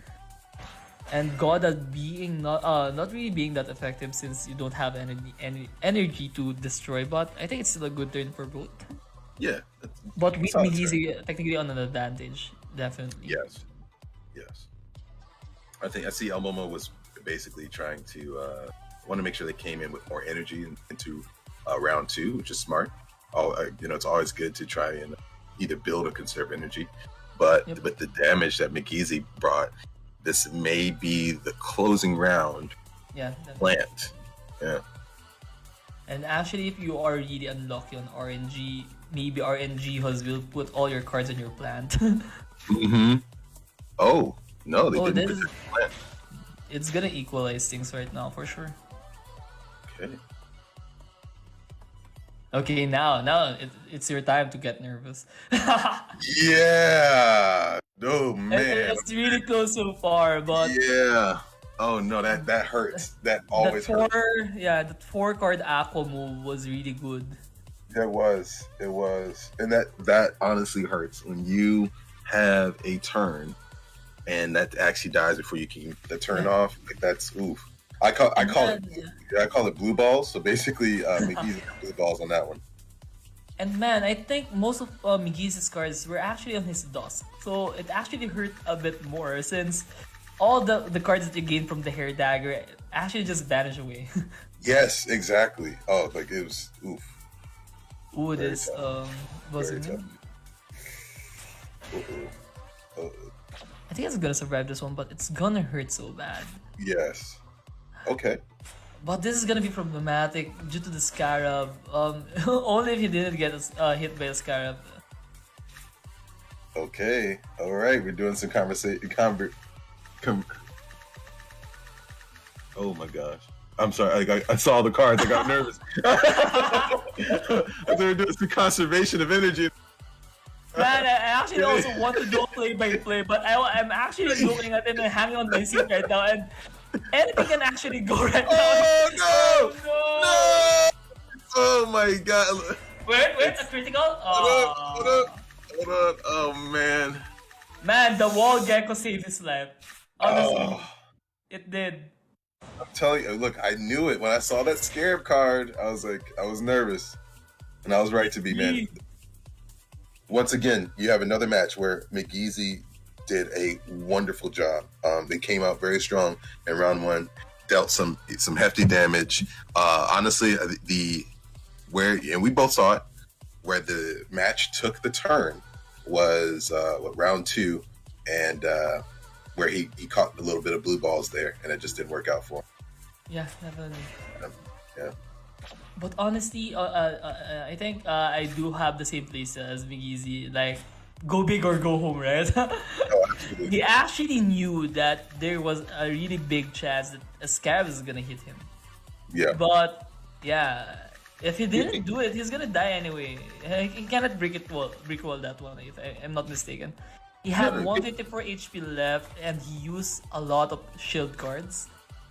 And Goda being not really being that effective since you don't have any energy to destroy. But I think it's still a good turn for both. Yeah. But with Migizi technically on an advantage, definitely. Yes. I see El Momo was basically trying to want to make sure they came in with more energy into round 2, which is smart. It's always good to try and either build or conserve energy. But with the damage that Migizi brought, this may be the closing round. Yeah. Plant. Yeah. And actually, if you are really unlucky on RNG, maybe RNG will put all your cards on your plant. Oh no, they didn't put their plant. It's gonna equalize things right now for sure. Okay. Okay, now it's your time to get nervous. Yeah. Oh man. It's really close so far, but yeah. Oh no, that hurts. That always hurts. The 4-card Aqua move was really good. It was, and that honestly hurts when you have a turn, and that actually dies before you can get the turn off. Like that's oof. I call it blue balls. So basically, Migizi blue balls on that one. And man, I think most of Migizi's cards were actually on his dusk, so it actually hurt a bit more since all the cards that you gain from the hair dagger actually just vanish away. Yes, exactly. Oh, like it was oof. Ooh, this was it? I think it's gonna survive this one, but it's gonna hurt so bad. Yes. Okay. But this is gonna be problematic due to the Scarab. Only if he didn't get hit by a Scarab. Okay. All right. We're doing some conversation. Oh my gosh. I'm sorry. I saw the cards. I got nervous. They were doing some conservation of energy. Man, I actually also want to do play-by-play, but I'm actually looking at it and hanging on my seat right now, and anything can actually go right now. Oh no! Oh my god! Wait, a critical? Hold up! Oh man! Man, the wall gecko saved his life. Honestly, it did. I'm telling you, look, I knew it when I saw that Scarab card. I was nervous, and I was right to be, man. Once again, you have another match where Migizi did a wonderful job. They came out very strong in round 1, dealt some hefty damage. Honestly, and we both saw it, where the match took the turn was round 2, and where he caught a little bit of blue balls there, and it just didn't work out for him. Yeah, definitely. Yeah. But honestly, I think I do have the same place as Migizi. Like, go big or go home, right? He actually knew that there was a really big chance that a Scarab is gonna hit him. Yeah. But yeah, if he didn't do it, he's gonna die anyway. He cannot brick wall that one, if I'm not mistaken. He had 154 HP left, and he used a lot of shield cards.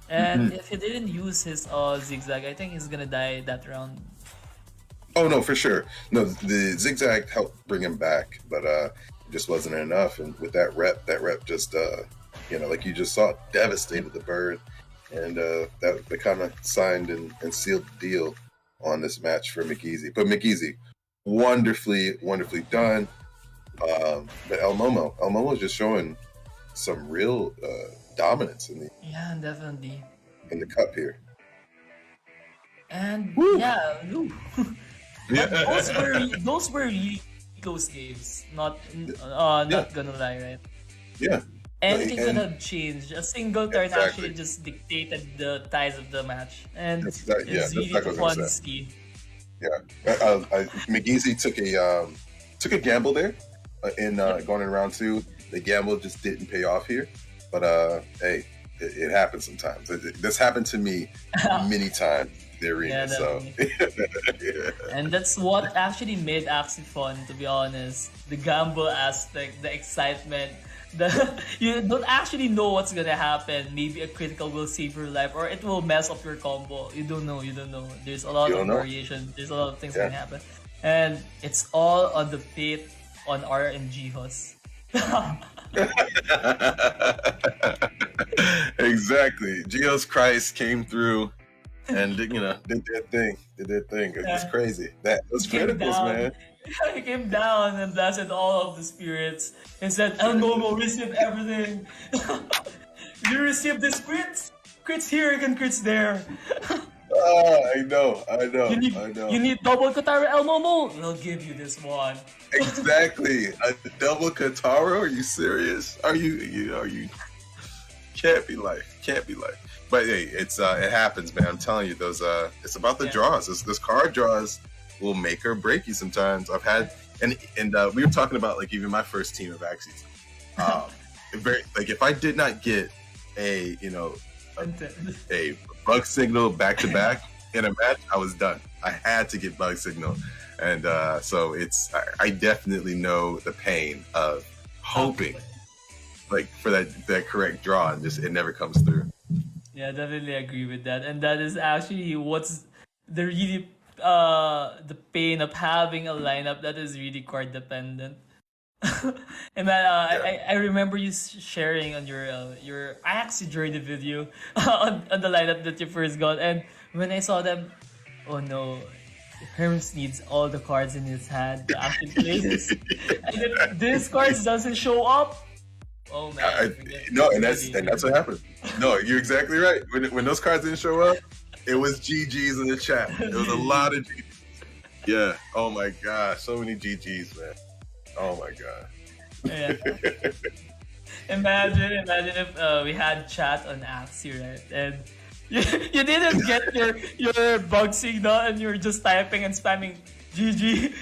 And if he didn't use his zigzag, I think he's gonna die that round. Oh no, for sure. No, the zigzag helped bring him back, but it just wasn't enough. And with that rep just like you just saw, devastated the bird, and that they kind of signed and sealed the deal on this match for Migizi. But Migizi, wonderfully done. But El Momo is just showing some real dominance in definitely in the cup here. And Woo! those were really close games. Not gonna lie, right? Yeah. anything could have changed. A single turn actually just dictated the ties of the match, and it's really fun to see. Yeah, McGeezy took a gamble there in going in round 2. The gamble just didn't pay off here, but hey, it happens sometimes. This happened to me many times in the arena, so and that's what actually made Axie fun, to be honest. The gamble aspect, the excitement. You don't actually know what's gonna happen. Maybe a critical will save your life, or it will mess up your combo. You don't know. There's a lot of variation. There's a lot of things that can happen, and it's all on the fate on R and Jihos. Exactly. Geos Christ came through and did their thing. It's crazy. That was criticals, man. He came down and blasted all of the spirits and said, El Momo received everything. You received this crits. Crits here and crits there. I know. You need double Katara El Momo? We'll give you this one. Exactly. A double Katara? Are you serious? Are you can't be life. But hey, it happens, man. I'm telling you, those it's about the draws. Those card draws will make or break you sometimes. I've had and we were talking about like even my first team of Axies. If I did not get a bug signal back to back in a match, I was done. I had to get bug signal, and so I definitely know the pain of hoping like for that correct draw and just it never comes through. Yeah, definitely agree with that, and that is actually what's the really the pain of having a lineup that is really card dependent. And I remember you sharing on your I actually joined the video on the lineup that you first got, and when I saw them, oh no, Hermes needs all the cards in his hand to actually play this, and if this cards doesn't show up, oh man. And that's what happened. No, you're exactly right. When those cards didn't show up, it was GGs in the chat. There was a lot of GGs. Yeah. Oh my gosh, so many GGs, man. Oh my god. Yeah. Imagine if we had chat on Axie, right? And you didn't get your bug signal and you're just typing and spamming GG.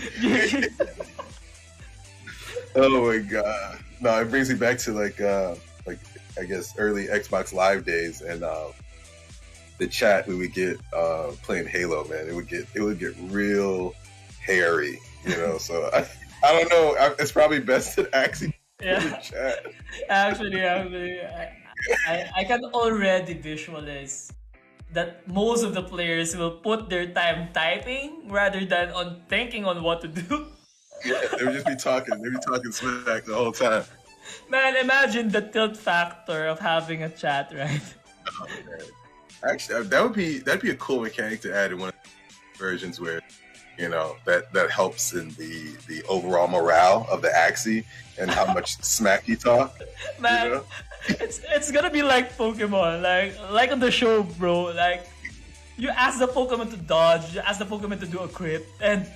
Oh my god. No, it brings me back to like I guess early Xbox Live days and the chat we would get playing Halo, man. It would get real hairy, so I don't know. It's probably best to actually chat. Actually, I can already visualize that most of the players will put their time typing rather than on thinking on what to do. Yeah, they would just be talking. They'd be talking smack the whole time. Man, imagine the tilt factor of having a chat, right? Oh, man. Actually, that'd be a cool mechanic to add in one of the versions where that helps in the overall morale of the Axie and how much smack you talk. Man, it's gonna be like Pokemon, like on the show, bro. Like you ask the Pokemon to dodge, you ask the Pokemon to do a crit, and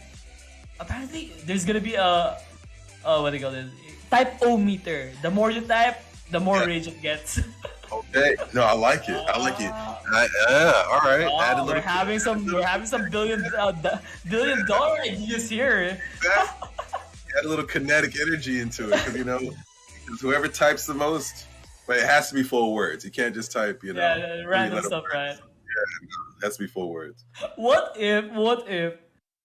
apparently there's gonna be a what do you call it? Type O meter. The more you type, the more rage it gets. Okay, no, I like it. All right. Oh, we're having some billion dollar ideas here. Add a little kinetic energy into it, because whoever types the most, but it has to be full words. You can't just type, random stuff, right? Yeah, it has to be full words. What if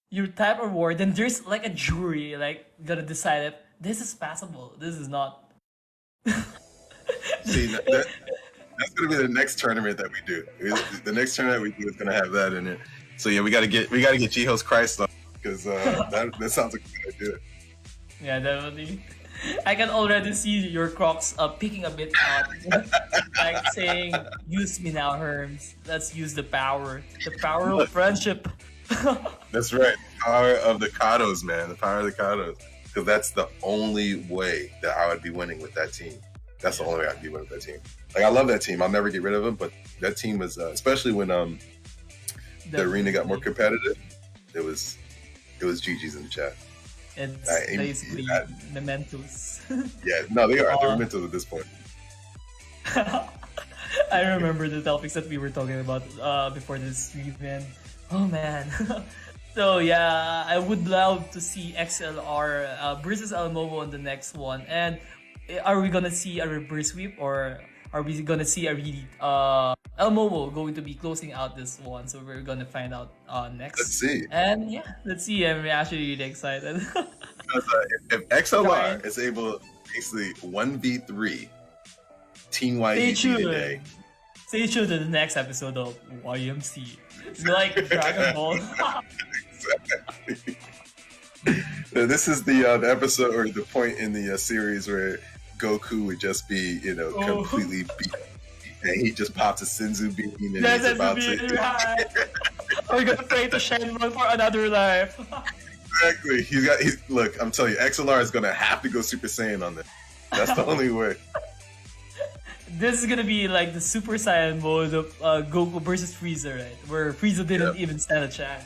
you type a word and there's like a jury gonna decide if this is passable, this is not. See, that's gonna be the next tournament that we do. The next tournament we do is gonna have that in it. So yeah, we gotta get Jihos Christ on because that sounds like a good idea. Yeah, definitely. I can already see your Crocs picking a bit out, like saying, "Use me now, Herms. Let's use the power of friendship." That's right, the power of the Kados, man. The power of the Kados, because that's the only way that I would be winning with that team. That's the only way I'd be winning with that team. Like I love that team. I'll never get rid of them, but that team was especially when the arena got more competitive. It was GG's in the chat. It's basically mementos. Yeah, no, they are. They're mementos at this point. I remember the topics that we were talking about before this stream, man. Oh man. So yeah, I would love to see XLR versus Elmomo on the next one. And are we gonna see a reverse sweep, or are we gonna see a really Elmomo going to be closing out this one? So we're gonna find out next. Let's see. And yeah, let's see. I'm actually really excited. Because, if XLR is able to basically 1v3 Team YGG today. Stay tuned to the next episode of YMC. It's like Dragon Ball. Exactly. This is the episode or the point in the series where Goku would just be, completely beat, and he just pops a Senzu bean and he's about to. We're gonna pray to Shenron for another life. Exactly. Look, I'm telling you, XLR is gonna have to go Super Saiyan on this. That's the only way. This is gonna be like the Super Saiyan mode of Goku versus Frieza, right? Where Frieza didn't even stand a chance.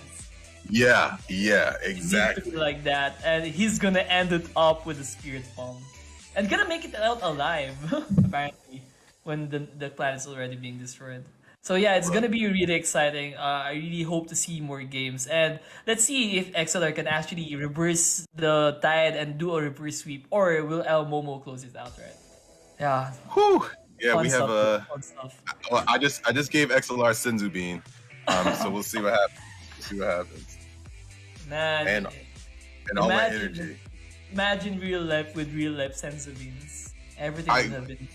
Yeah, exactly. It needs to be like that, and he's gonna end it up with the Spirit Bomb, and gonna make it out alive. Apparently, when the planet's already being destroyed. So yeah, it's gonna be really exciting. I really hope to see more games, and let's see if XLR can actually reverse the tide and do a reverse sweep, or will Elmomo close it out, right? Yeah. Whew. Yeah, Fun we have fun stuff. Well, I just gave XLR Senzu Bean, so we'll see what happens. Man, and all my energy. Imagine real life with real life Senzu Beans. Everything would have been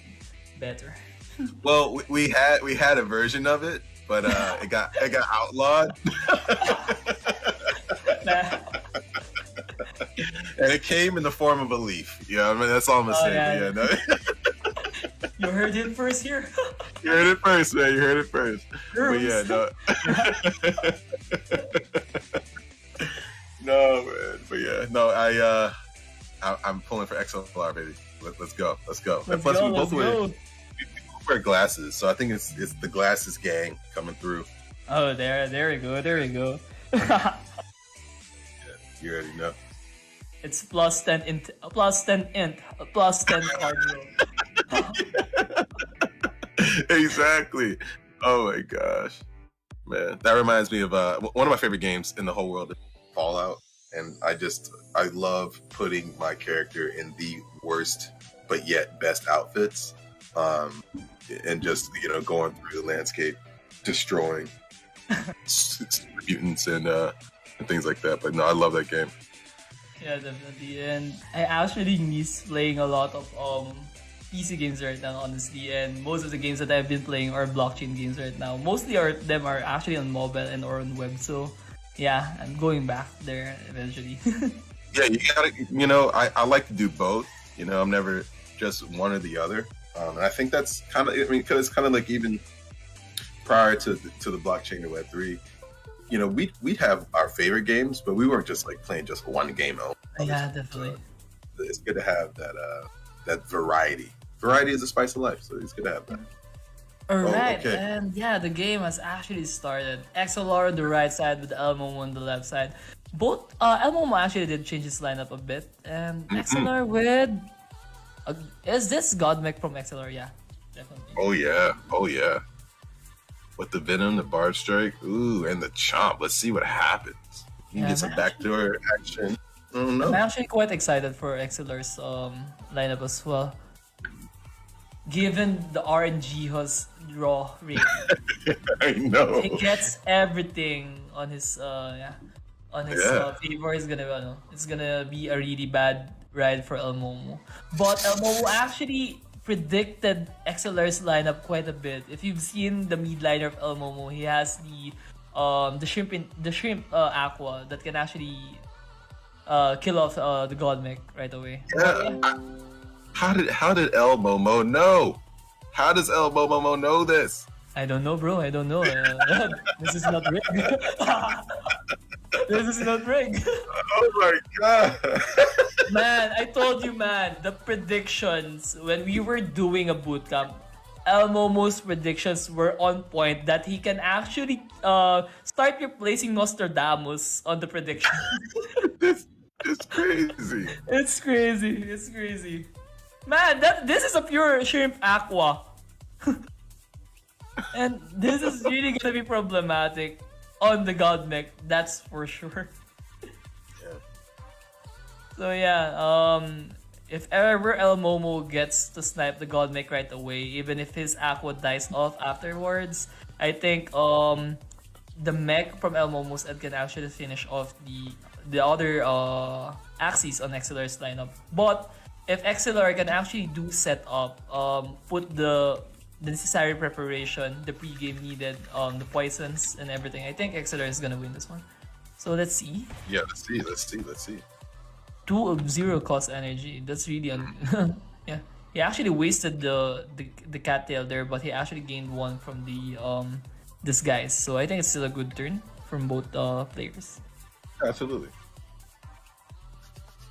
better. Well, we had a version of it, but it got outlawed. And it came in the form of a leaf. Yeah, I mean that's all I'm gonna say. Yeah. Yeah, no. You heard it first here. You heard it first, man. You heard it first. But yeah, no. No, man. But yeah, no. I'm pulling for XLR, baby. Let's go. Let's go. And plus, we both wear glasses, so I think it's the glasses gang coming through. Oh, there we go. Yeah, you already know. It's plus 10 int, plus 10 int, plus 10 cardio. Exactly. Oh my gosh, man, that reminds me of one of my favorite games in the whole world, Fallout, and I love putting my character in the worst but yet best outfits, and just going through the landscape, destroying mutants and things like that. But no, I love that game. Yeah, definitely, and I actually miss playing a lot of PC games right now, honestly, and most of the games that I've been playing are blockchain games right now. Mostly them are actually on mobile and or on web, so yeah, I'm going back there eventually. Yeah, you gotta, I like to do both. I'm never just one or the other. And I think that's kind of, because it's kind of like even prior to the blockchain or Web3, we'd have our favorite games, but we weren't just like playing just one game. Yeah, definitely. It's good to have that variety. Variety is the spice of life, so it's good to have that. Alright, okay. And yeah, the game has actually started. XLR on the right side with Elmomo on the left side. Both Elmomo actually did change his lineup a bit, and XLR with is this Godmech from XLR? Yeah, definitely. Oh yeah. With the Venom, the Barb Strike, ooh, and the Chomp. Let's see what happens. You can get some backdoor action. I don't know. I'm actually quite excited for XLR's lineup as well. Given the RNG has draw rate, I know he gets everything on his favor. It's gonna be a really bad ride for Elmomo. But Elmomo actually predicted XLR's lineup quite a bit. If you've seen the mid liner of Elmomo, he has the shrimp aqua that can actually kill off the Godmech right away. Yeah. How did Elmomo know? How does Elmomo know this? I don't know, bro. I don't know. This is not rigged. This is not rigged. Oh my god. Man, I told you, man, the predictions when we were doing a bootcamp, Elmomo's predictions were on point that he can actually start replacing Nostradamus on the prediction. It's crazy. It's crazy. Man, this is a pure shrimp aqua. And this is really gonna be problematic on the God mech, that's for sure. Yeah. So yeah, if ever El Momo gets to snipe the God mech right away, even if his aqua dies off afterwards, I think the mech from El Momo's end can actually finish off the other axes on XLR's lineup. But if XLR can actually do set up, put the necessary preparation, the pre-game needed, the poisons and everything, I think XLR is gonna win this one. So let's see. Yeah, let's see. 2 of 0 cost energy. That's really yeah. He actually wasted the cattail there, but he actually gained 1 from the disguise. So I think it's still a good turn from both players. Absolutely.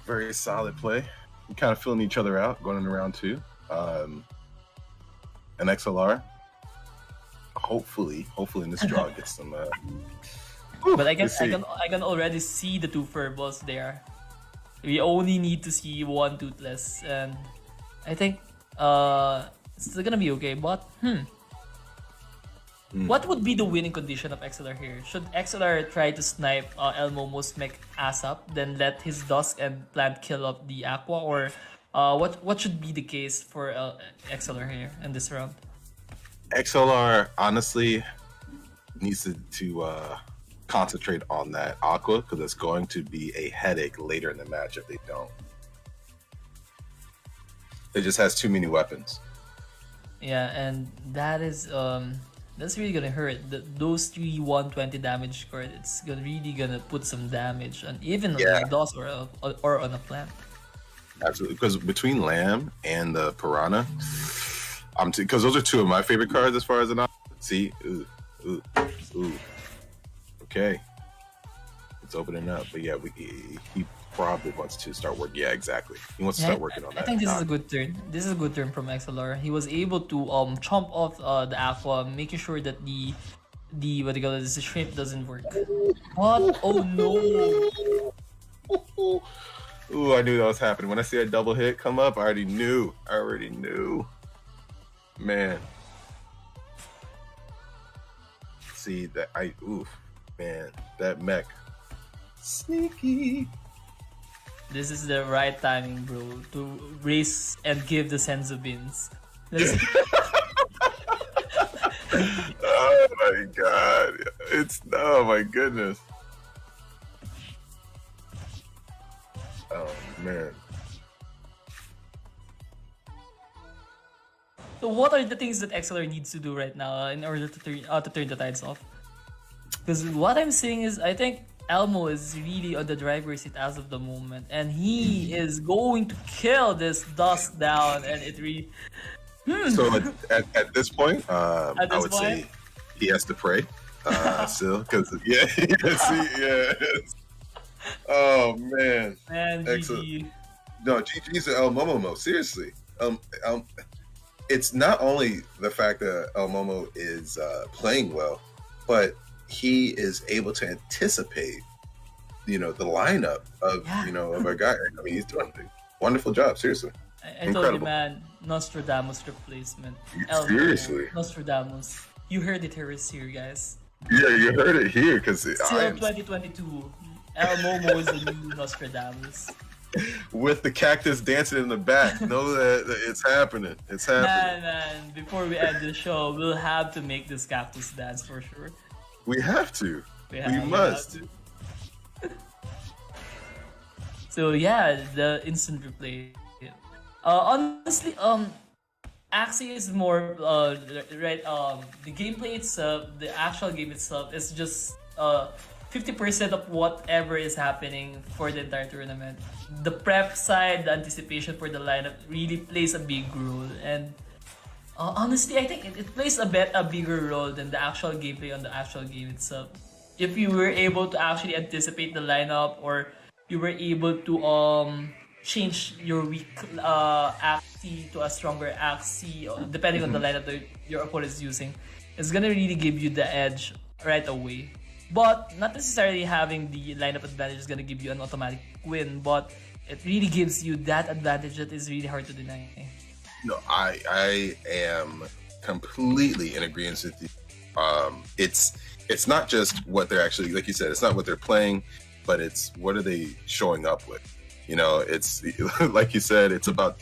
Very solid play. We're kind of filling each other out going into round 2. An XLR. Hopefully in this draw gets some. But I can already see the 2 furballs there. We only need to see 1 toothless, and I think it's still gonna be okay. But what would be the winning condition of XLR here? Should XLR try to snipe El Momo's mech ass up, then let his Dusk and Plant kill up the Aqua, or what should be the case for XLR here in this round? XLR honestly needs to concentrate on that Aqua, because it's going to be a headache later in the match if they don't. It just has too many weapons. Yeah, and that is that's really gonna hurt. Those 3 120 damage card, it's really gonna put some damage on even on a DOS or on a Plant. Absolutely, because between Lamb and the Piranha, because those are 2 of my favorite cards as far as an see. Ooh. Okay, it's opening up, but yeah, he probably wants to start working. Yeah, exactly. He wants to start working on that. I think this is a good turn. This is a good turn from XLR. He was able to chomp off the Aqua, making sure that the what do you call it, the shrimp doesn't work. What? Oh no! Ooh, I knew that was happening. When I see that double hit come up, I already knew. Man. See that man, that mech. Sneaky. This is the right timing, bro, to race and give the Senzu beans. Oh my god. Oh my goodness. Oh man. So what are the things that XLR needs to do right now in order to turn the tides off? Because what I'm seeing is, I think Elmo is really on the driver's seat as of the moment, and he is going to kill this Dust down, and it really. So at this point, I would say he has to pray still, because Oh man. Excellent. GG. No, GG's to El Momo. Seriously, it's not only the fact that El Momo is playing well, but he is able to anticipate, the lineup of of a guy. I mean, he's doing a wonderful job. Seriously, I told you, man, Nostradamus replacement. Seriously, Nostradamus. You heard it here, guys. Yeah, you heard it here, because still 2022. El Momo is the new Nostradamus. With the cactus dancing in the back, know that it's happening. It's happening. Man, before we end the show, we'll have to make this cactus dance for sure. We have to. We must. So yeah, the instant replay. Honestly, Axie is more right. The gameplay itself, the actual game itself, is just 50% of whatever is happening for the entire tournament. The prep side, the anticipation for the lineup really plays a big role, and honestly, I think it plays a bigger role than the actual gameplay on the actual game itself. If you were able to actually anticipate the lineup, or you were able to change your weak Axie to a stronger Axie, depending on the lineup that your opponent is using, it's gonna really give you the edge right away. But not necessarily having the lineup advantage is gonna give you an automatic win, but it really gives you that advantage that is really hard to deny. No, I am completely in agreement with you. It's not just what they're actually, like you said, it's not what they're playing, but it's what are they showing up with. You know, it's like you said, it's about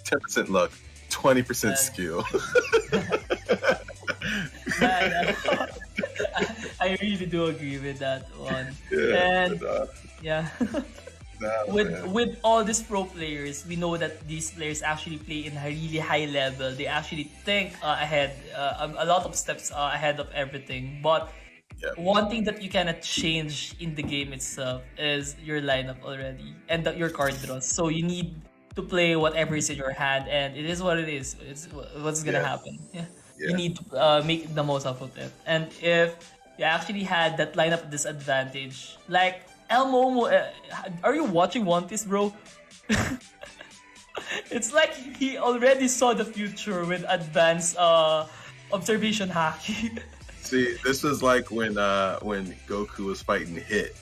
10% luck, 20% skill. I really do agree with that one. Yeah, And yeah. With all these pro players, we know that these players actually play in a really high level. They actually think ahead, a lot of steps ahead of everything. But one thing that you cannot change in the game itself is your lineup already and your card draws. So you need to play whatever is in your hand, and it is what it is. It's what's gonna happen. You need to make the most out of it. And if you actually had that lineup disadvantage, like El Momo, are you watching One Piece, bro? It's like he already saw the future with advanced observation haki. See, this was like when Goku was fighting Hit,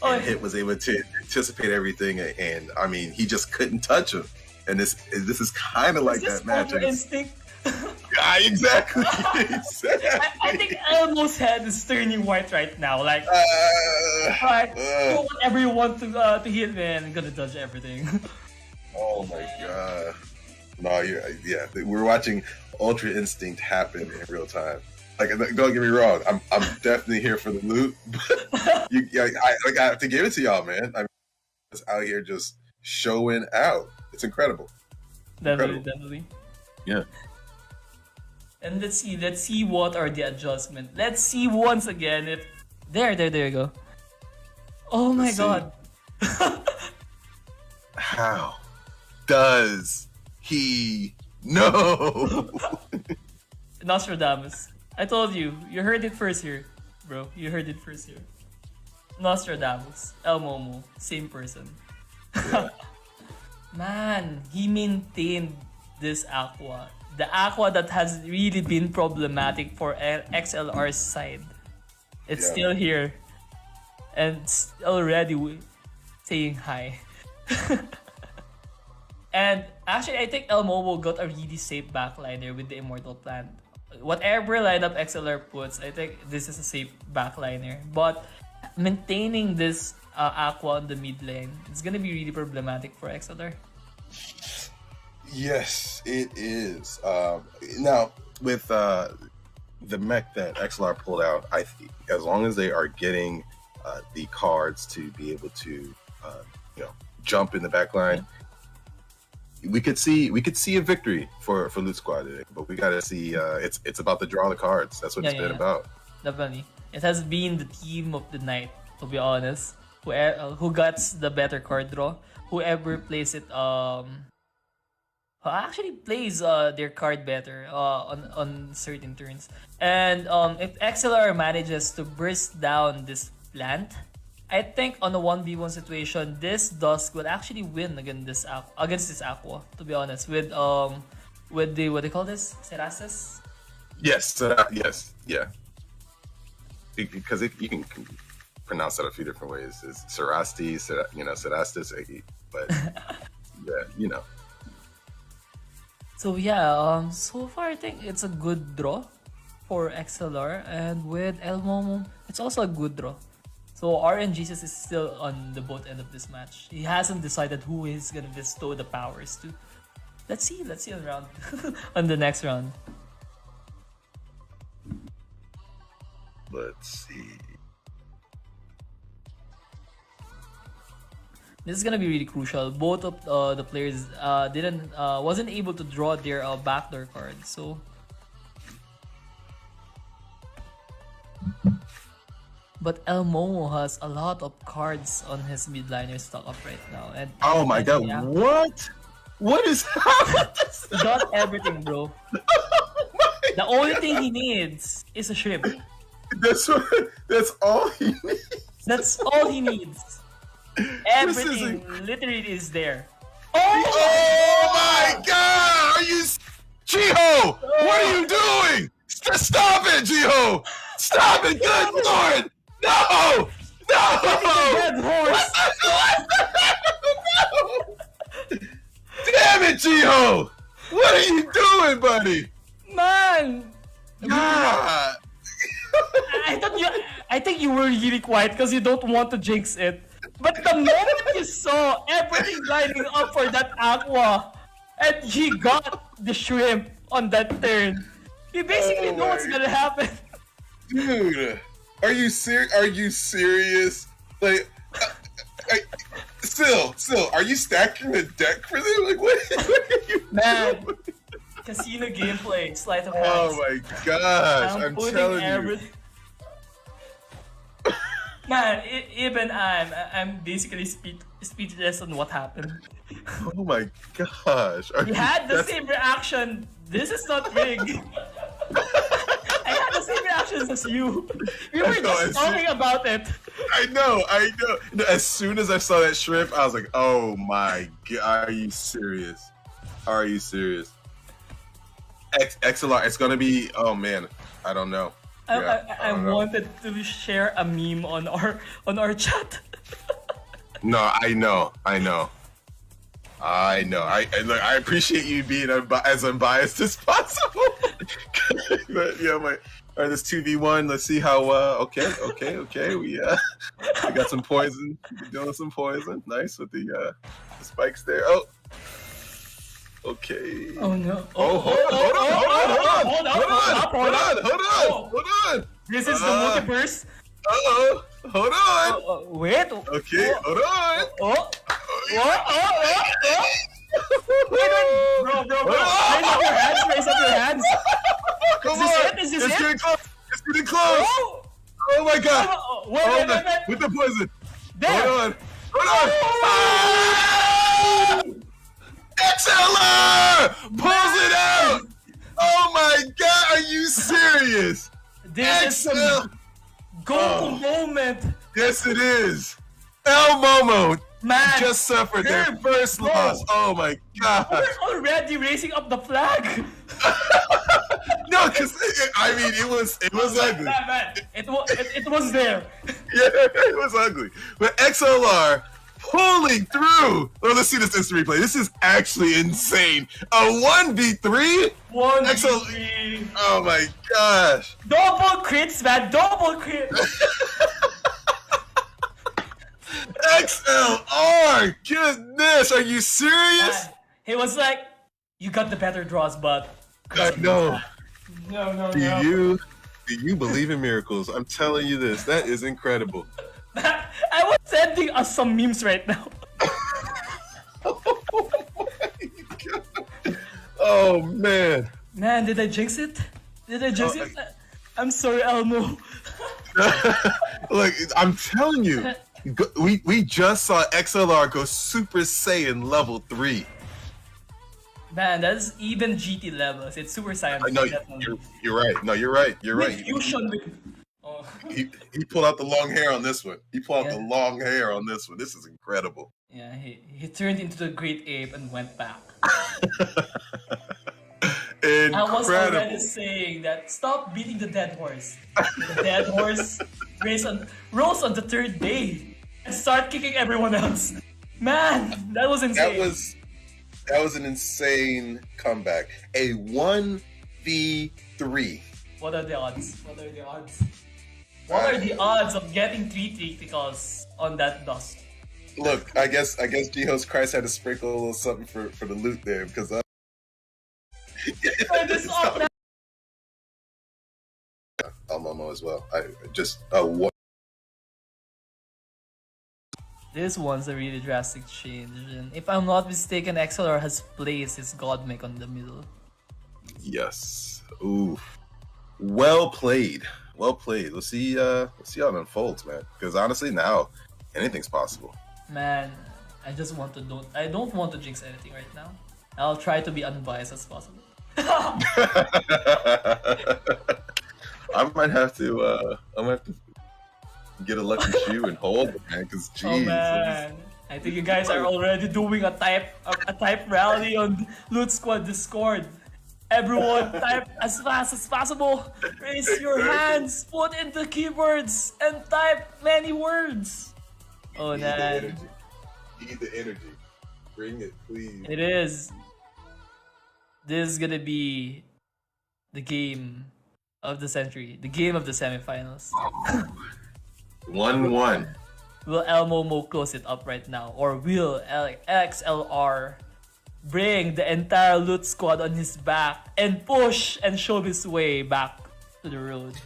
and Hit was able to anticipate everything, and I mean, he just couldn't touch him. And this is kind of like that match. Instinct. Yeah, exactly. I think Elmo's head is turning white right now. Like, do whatever you want to hit, man. I'm gonna dodge everything. Oh my god! No, we're watching Ultra Instinct happen in real time. Like, don't get me wrong, I'm definitely here for the loot, but I have to give it to y'all, man. I'm just out here just showing out. It's incredible. Definitely. Yeah. And let's see what are the adjustments. Let's see once again if there you go. Oh my god. How does he know? Nostradamus. I told you. You heard it first here, bro. You heard it first here. Nostradamus. El Momo. Same person. Yeah. Man, he maintained this Aqua. The Aqua that has really been problematic for XLR's side. It's still here. And already saying hi. And actually, I think El Momo got a really safe backliner with the Immortal Plant. Whatever lineup XLR puts, I think this is a safe backliner. But maintaining this Aqua on the mid lane, it's gonna be really problematic for XLR. Yes, it is. Now, with the mech that XLR pulled out, I think as long as they are getting the cards to be able to, jump in the backline, we could see a victory for LootSquad today. But we gotta see. It's about the draw of the cards. That's what it's been about. Definitely, it has been the team of the night. To be honest, who gets the better card draw, whoever plays it actually plays their card better on certain turns. And if XLR manages to burst down this plant, I think on a 1v1 situation, this Dusk will actually win against this Aqua, to be honest. With the, what do you call this? Cerastes? Yes, yeah. Because you can pronounce that a few different ways. It's Cerastes, Cerastes, but yeah, So yeah, so far I think it's a good draw for XLR, and with El Momo, it's also a good draw. So RNGesus is still on the both end of this match. He hasn't decided who he's gonna bestow the powers to. Let's see on round on the next round. Let's see. This is gonna be really crucial. Both of the players wasn't able to draw their backdoor cards, so. But El Momo has a lot of cards on his midliner stock up right now, and oh my god, yeah. What is happening? He got everything, bro. The only thing he needs is a shrimp. That's all he needs. That's all he needs. Everything literally is there. Oh my god! Are you, Jiho? What are you doing? Stop it, Jiho! Stop it! Good lord! No! Damn it, Jiho! What are you doing, buddy? Man, you were really quiet because you don't want to jinx it. But the moment you saw everything lining up for that Aqua, and he got the shrimp on that turn, you basically know what's gonna happen. Dude, are you serious? Are you serious? Like, still, are you stacking the deck for them? Like, what are you Man, doing? casino gameplay, sleight of hands. Oh my gosh, I'm telling you. Man, even I'm basically speechless on what happened. Oh my gosh. He had the same reaction. This is not rigged. I had the same reactions as you. We were just talking about it. I know. As soon as I saw that shrimp, I was like, oh my god, are you serious? Are you serious? XLR, it's gonna be, oh man, I don't know. I wanted to share a meme on our chat. No, I know. Look, I appreciate you being as unbiased as possible. But yeah, all right, this 2v1. Let's see how. Okay. We got some poison. We're doing some poison. Nice with the spikes there. Oh. Okay. Oh no. Hold on. This is the multiverse. Hold on. Wait. Okay, hold on. Bro. Raise up your hands. Come on. Is this it? It's getting close. Oh my god. Wait. With the poison. There. Hold on. XLR pulls it out. Oh my god, are you serious? This is a golden moment. Yes, it is. El Momo just suffered their first loss. Oh my god. We're already raising up the flag. No, because it was ugly. Man. It was there. Yeah, it was ugly. But XLR pulling through. Oh, let's see this instant replay. This is actually insane. A 1v3? 1v3. Oh my gosh. Double crits, man. Double crits. XLR! Goodness, are you serious? Man, he was like, you got the better draws, but... No. No. Do you believe in miracles? I'm telling you this. That is incredible. I was sending us some memes right now. Oh my god. Oh man. Man, did I jinx it? I'm sorry, Elmo. Look, I'm telling you. We just saw XLR go Super Saiyan level 3. Man, that's even GT levels. It's Super Saiyan. No, you're right. No, you're right. With fusion with... Oh. He pulled out the long hair on this one. This is incredible. Yeah, he turned into the great ape and went back. Incredible. I was already saying that stop beating the dead horse. The dead horse rose on the third day and start kicking everyone else. Man, that was insane. That was an insane comeback. A 1v3. What are the odds? What are the odds of getting 3 criticals on that dust? Look, I guess G-Host Christ had to sprinkle a little something for the loot there because Momo as well. What? This one's a really drastic change, and if I'm not mistaken, XLR has placed his Godmech on the middle. Yes. Ooh. Well played. Let's see how it unfolds, man. Because honestly, now anything's possible. Man, I don't want to jinx anything right now. I'll try to be unbiased as possible. I might have to get a lucky shoe and hold it, man. Because oh man, I think you guys are already doing a type rally on LootSquad Discord. Everyone, type as fast as possible. Raise your hands, put in the keywords, and type many words. Oh man. You need the energy. Bring it, please. It is. This is gonna be the game of the century, the game of the semifinals. 1-1. Will El Momo close it up right now? Or will XLR bring the entire Loot Squad on his back and push and show his way back to the road?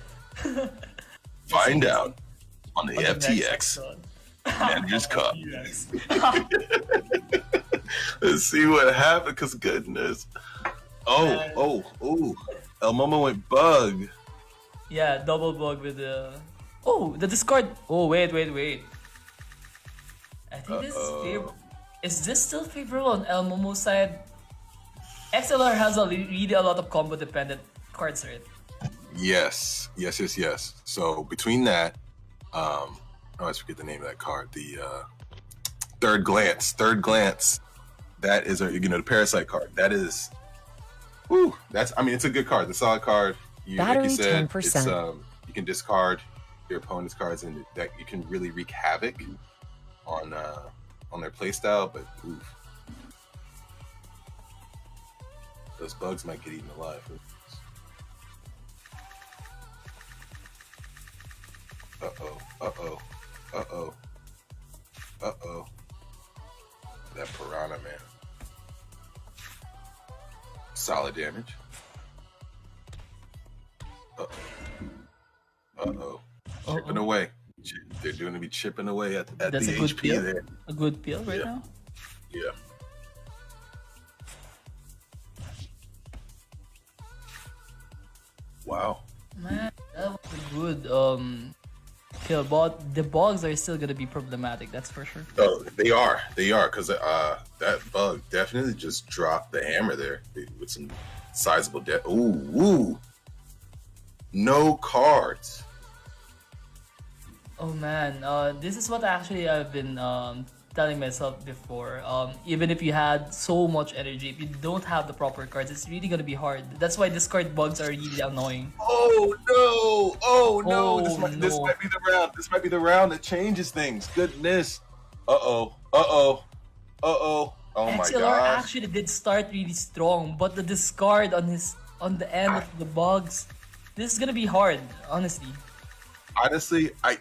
Find out on the FTX Managers Cup. Let's see what happened, because goodness. Oh, El Momo went bug. Yeah, double bug with the... Oh, the discard. Oh, wait. I think this is this still favorable on El Momo's side? XLR has really a lot of combo dependent cards, right? Yes. So between that, I always forget the name of that card. The third glance. That is the Parasite card. That is, it's a good card. It's a solid card. Battery, like you said, 10%. It's, you can discard your opponent's cards, and that you can really wreak havoc on their playstyle. But those bugs might get eaten alive. That Piranha, man. Solid damage. Chipping away. They're going to be chipping away at the HP there. A good peel right now? Yeah. Wow. Man, that was a good kill, but the bugs are still gonna be problematic, that's for sure. Oh, they are, because that bug definitely just dropped the hammer there with some sizable death. Ooh, no cards. Oh man, this is what actually I've been telling myself before. Even if you had so much energy, if you don't have the proper cards, it's really gonna be hard. That's why discard bugs are really annoying. Oh no! This might be the round. This might be the round that changes things. Goodness. Oh my XLR gosh. actually did start really strong, but the discard on the end of the bugs, this is gonna be hard, honestly. Honestly, I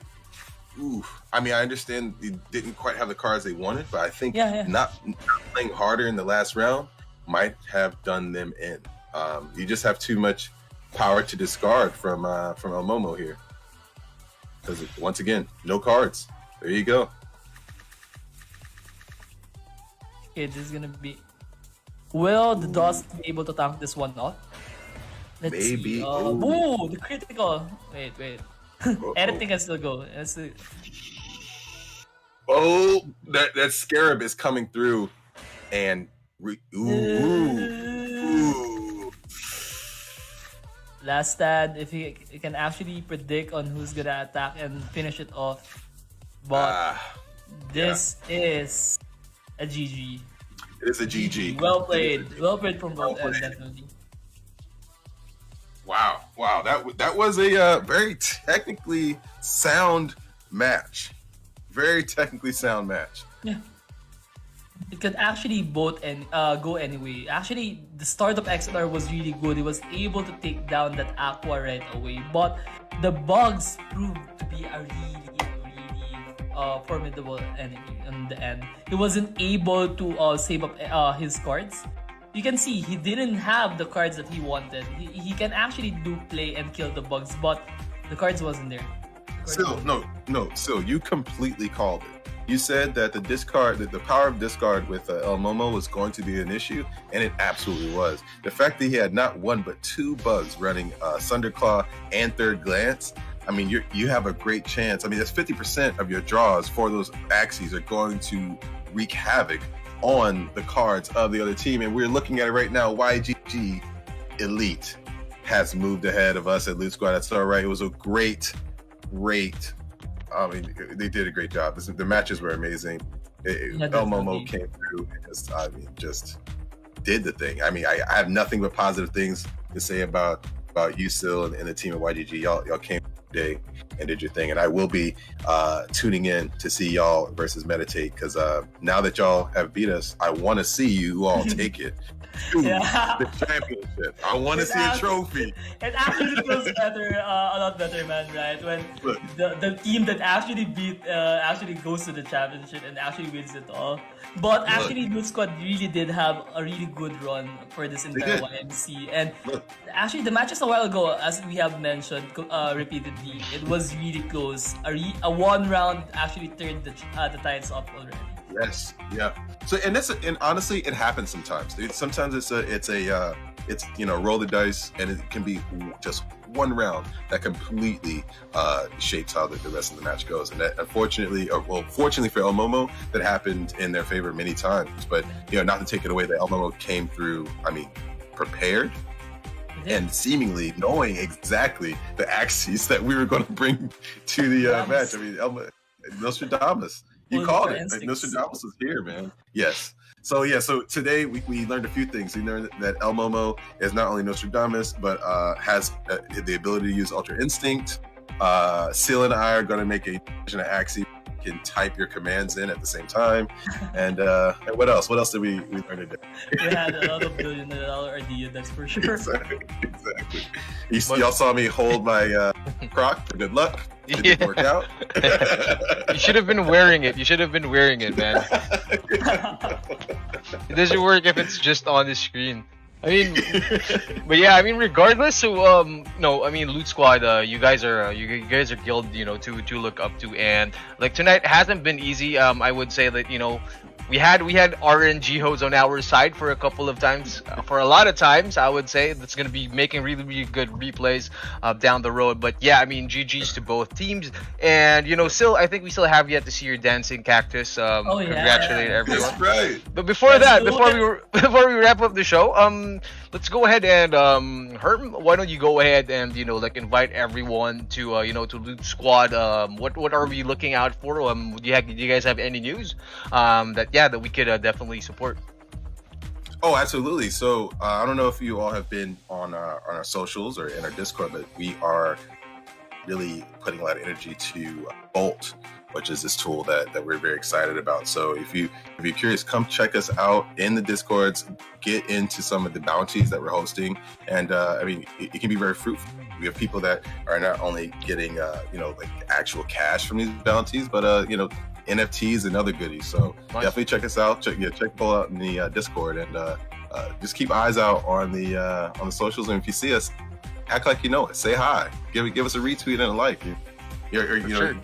understand they didn't quite have the cards they wanted, but I think not playing harder in the last round might have done them in. You just have too much power to discard from El Momo here, because once again, no cards. There you go. Okay, this is gonna be. Will the Dust be able to tank this one off? Let's Maybe. see. Ooh, the critical. Wait. Anything can still go. Oh, that Scarab is coming through, and Last stand, if he can actually predict on who's gonna attack and finish it off, but this is a GG. It is a GG. Well played from both ends, definitely. Wow, that was a very technically sound match. Yeah. It could actually both go anyway. Actually, the start of XLR was really good. He was able to take down that Aqua right away. But the bugs proved to be a really formidable enemy in the end. He wasn't able to save up his cards. You can see he didn't have the cards that he wanted. He can actually do play and kill the bugs, but the cards wasn't there. So you completely called it. You said that the power of discard with El Momo was going to be an issue, and it absolutely was. The fact that he had not one but two bugs running Thunderclaw and Third Glance, you have a great chance. That's 50% of your draws for those axes are going to wreak havoc on the cards of the other team, and we're looking at it right now. YGG Elite has moved ahead of us at LootSquad. That's all right. It was a great. They did a great job. The matches were amazing. El Momo came through and just did the thing. I have nothing but positive things to say about you, Sil, and the team at YGG. Y'all came day and did your thing. And I will be tuning in to see y'all versus Meditate, because now that y'all have beat us, I want to see you all take it to the championship. I want to see a trophy. It actually feels better, a lot better, man, right? When the team that actually beat actually goes to the championship and actually wins it all. But actually, LootSquad really did have a really good run for this entire YMC. And actually, the matches a while ago, as we have mentioned repeatedly, it was really close. A one round actually turned the tides up already. Yes, yeah. So and honestly, it happens sometimes. Sometimes it's roll the dice, and it can be just one round that completely shapes how the rest of the match goes. And that, fortunately for El Momo, that happened in their favor many times. But not to take it away, that El Momo came through. I mean, prepared. And seemingly knowing exactly the axes that we were going to bring to the match. I mean, Nostradamus. You called it. Like, Nostradamus is here, man. Yes. So today we learned a few things. We learned that El Momo is not only Nostradamus, but has the ability to use Ultra Instinct. Seal and I are going to make a Axie. You can type your commands in at the same time. And what else? What else did we learn today? We had a lot of $1 billion idea, that's for sure. Exactly. Y'all saw me hold my croc for good luck. It didn't work out. You should have been wearing it. Man. It doesn't work if it's just on the screen. I mean, but yeah, I mean, regardless. So, LootSquad, you guys are guild, to look up to, and like tonight hasn't been easy. I would say that we had RNG hoes on our side for a couple of times, for a lot of times. I would say that's gonna be making really, really good replays down the road. But yeah, I mean, GGs to both teams, and I think we still have yet to see your dancing cactus. Congratulate everyone. That's right. But before we wrap up the show, let's go ahead and Herm, why don't you go ahead and invite everyone to to LootSquad. What are we looking out for? Do you guys have any news that we could definitely support? Oh, absolutely. So I don't know if you all have been on our socials or in our Discord, but we are really putting a lot of energy to Bolt, which is this tool that we're very excited about. So if you're curious, come check us out in the Discords, get into some of the bounties that we're hosting. And I mean, it can be very fruitful. We have people that are not only getting like actual cash from these bounties, but NFTs and other goodies. So definitely check us out. Check Bolt out in the Discord, and just keep eyes out on the socials. And if you see us, act like you know it. Say hi. Give us a retweet and a like. Sure.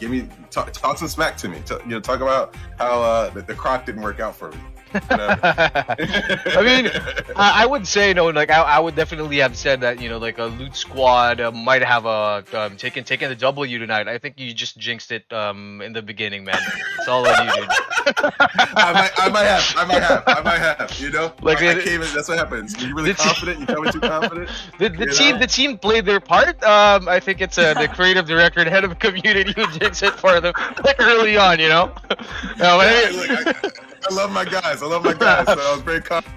Talk some smack to me. Talk about how the croc didn't work out for me. I mean, I would say I would definitely have said that like a LootSquad might have taken the W tonight. I think you just jinxed it in the beginning, man. It's all on you, dude. I might have. Like I came in, that's what happens. You're really confident. You come in too confident. The team played their part. I think it's the creative director and head of community who jinxed it for them early on. I love my guys. So I was very confident.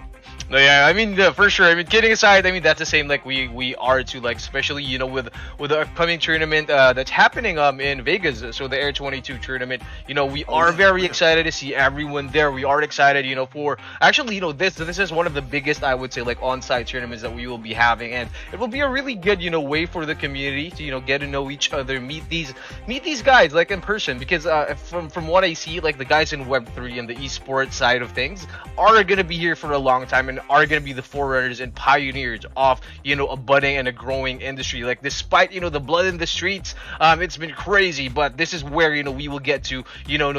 No, yeah, I mean, for sure. I mean, kidding aside, I mean that's the same like we are too. Like especially with the upcoming tournament that's happening in Vegas. So the Air 22 tournament. We are very excited to see everyone there. We are excited, for actually, this is one of the biggest, I would say, like on-site tournaments that we will be having, and it will be a really good way for the community to get to know each other, meet these guys like in person, because from what I see, like the guys in Web3 and the esports side of things are gonna be here for a long time and are going to be the forerunners and pioneers of a budding and a growing industry. Like despite the blood in the streets, it's been crazy, but this is where we will get to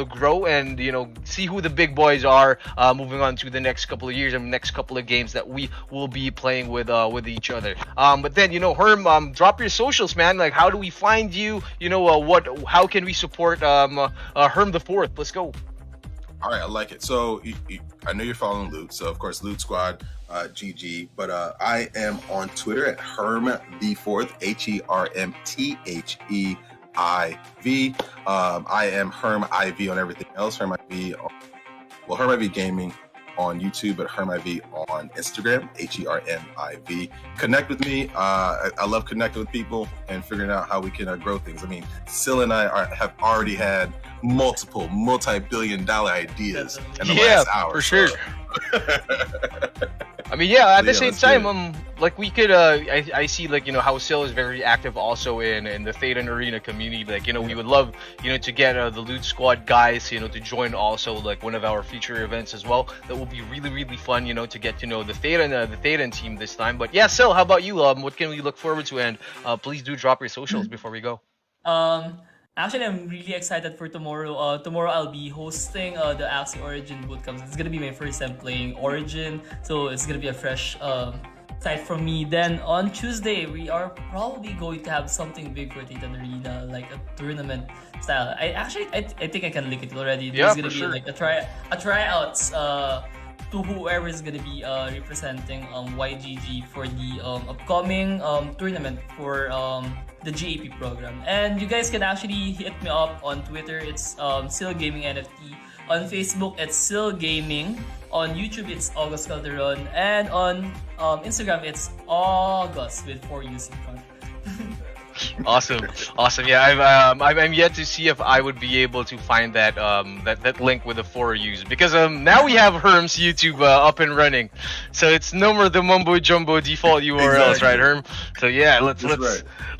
grow and see who the big boys are moving on to the next couple of years and next couple of games that we will be playing with each other. But then Herm, drop your socials, man. Like how do we find you? How can we support Herm the Fourth? Let's go. All right, I like it. So I know you're following Loot, so of course LootSquad, GG. But I am on Twitter at Herm the Fourth, HermTheiv. I am Herm IV on everything else. Herm IV Gaming on YouTube at HermIV, on Instagram, HERMIV. Connect with me. I love connecting with people and figuring out how we can grow things. I mean, Sil and I have already had multiple multi-billion-dollar ideas in the last hour. For sure. I mean, yeah, at the same time, like we could, I see, like, you know, how Sil is very active also in the Thetan Arena community. Like, you know, we would love, you know, to get the Loot Squad guys, you know, to join also, like, one of our future events as well. That will be really, really fun, you know, to get to know the Thetan team this time. But yeah, Sil, how about you? What can we look forward to? And please do drop your socials before we go. Actually, I'm really excited for tomorrow. Tomorrow I'll be hosting the Axie Origin Bootcamp. It's gonna be my first time playing Origin, so it's gonna be a fresh sight from me. Then on Tuesday, we are probably going to have something big for Titan Arena, like a tournament style. I think I can link it already. There's gonna be like a tryouts to whoever is gonna be representing YGG for the upcoming tournament for the GAP program. And you guys can actually hit me up on Twitter. It's Sil Gaming NFT. On Facebook, it's Sil Gaming. On YouTube, it's August Calderon. And on Instagram, it's August with 4 U's in front. Awesome. Yeah, I'm yet to see if I would be able to find that that link with the 4 U's, because now we have Herm's YouTube up and running, so it's no more the mumbo jumbo default URLs, right, Herm? So yeah,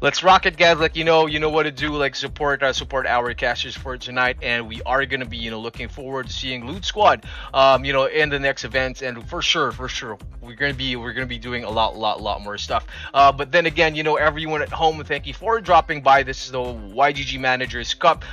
let's rock it, guys. Like, you know what to do. Like, support our casters for tonight, and we are gonna be, you know, looking forward to seeing Loot Squad, you know, in the next event, and for sure we're gonna be doing a lot more stuff. But then again, you know, everyone at home, thank you for dropping by. This is the YGG Managers Cup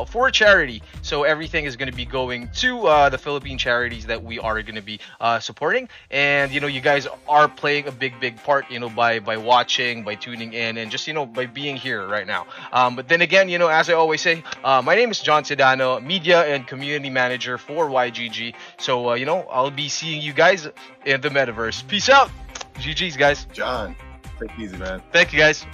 for charity, so everything is going to be going to the Philippine charities that we are going to be supporting. And you know, you guys are playing a big part, you know, by watching, by tuning in, and just, you know, by being here right now. But then again, you know, as I always say, my name is John Sedano, media and community manager for YGG. So you know, I'll be seeing you guys in the metaverse. Peace out. GG's, guys. John, take it easy, man. Thank you, guys.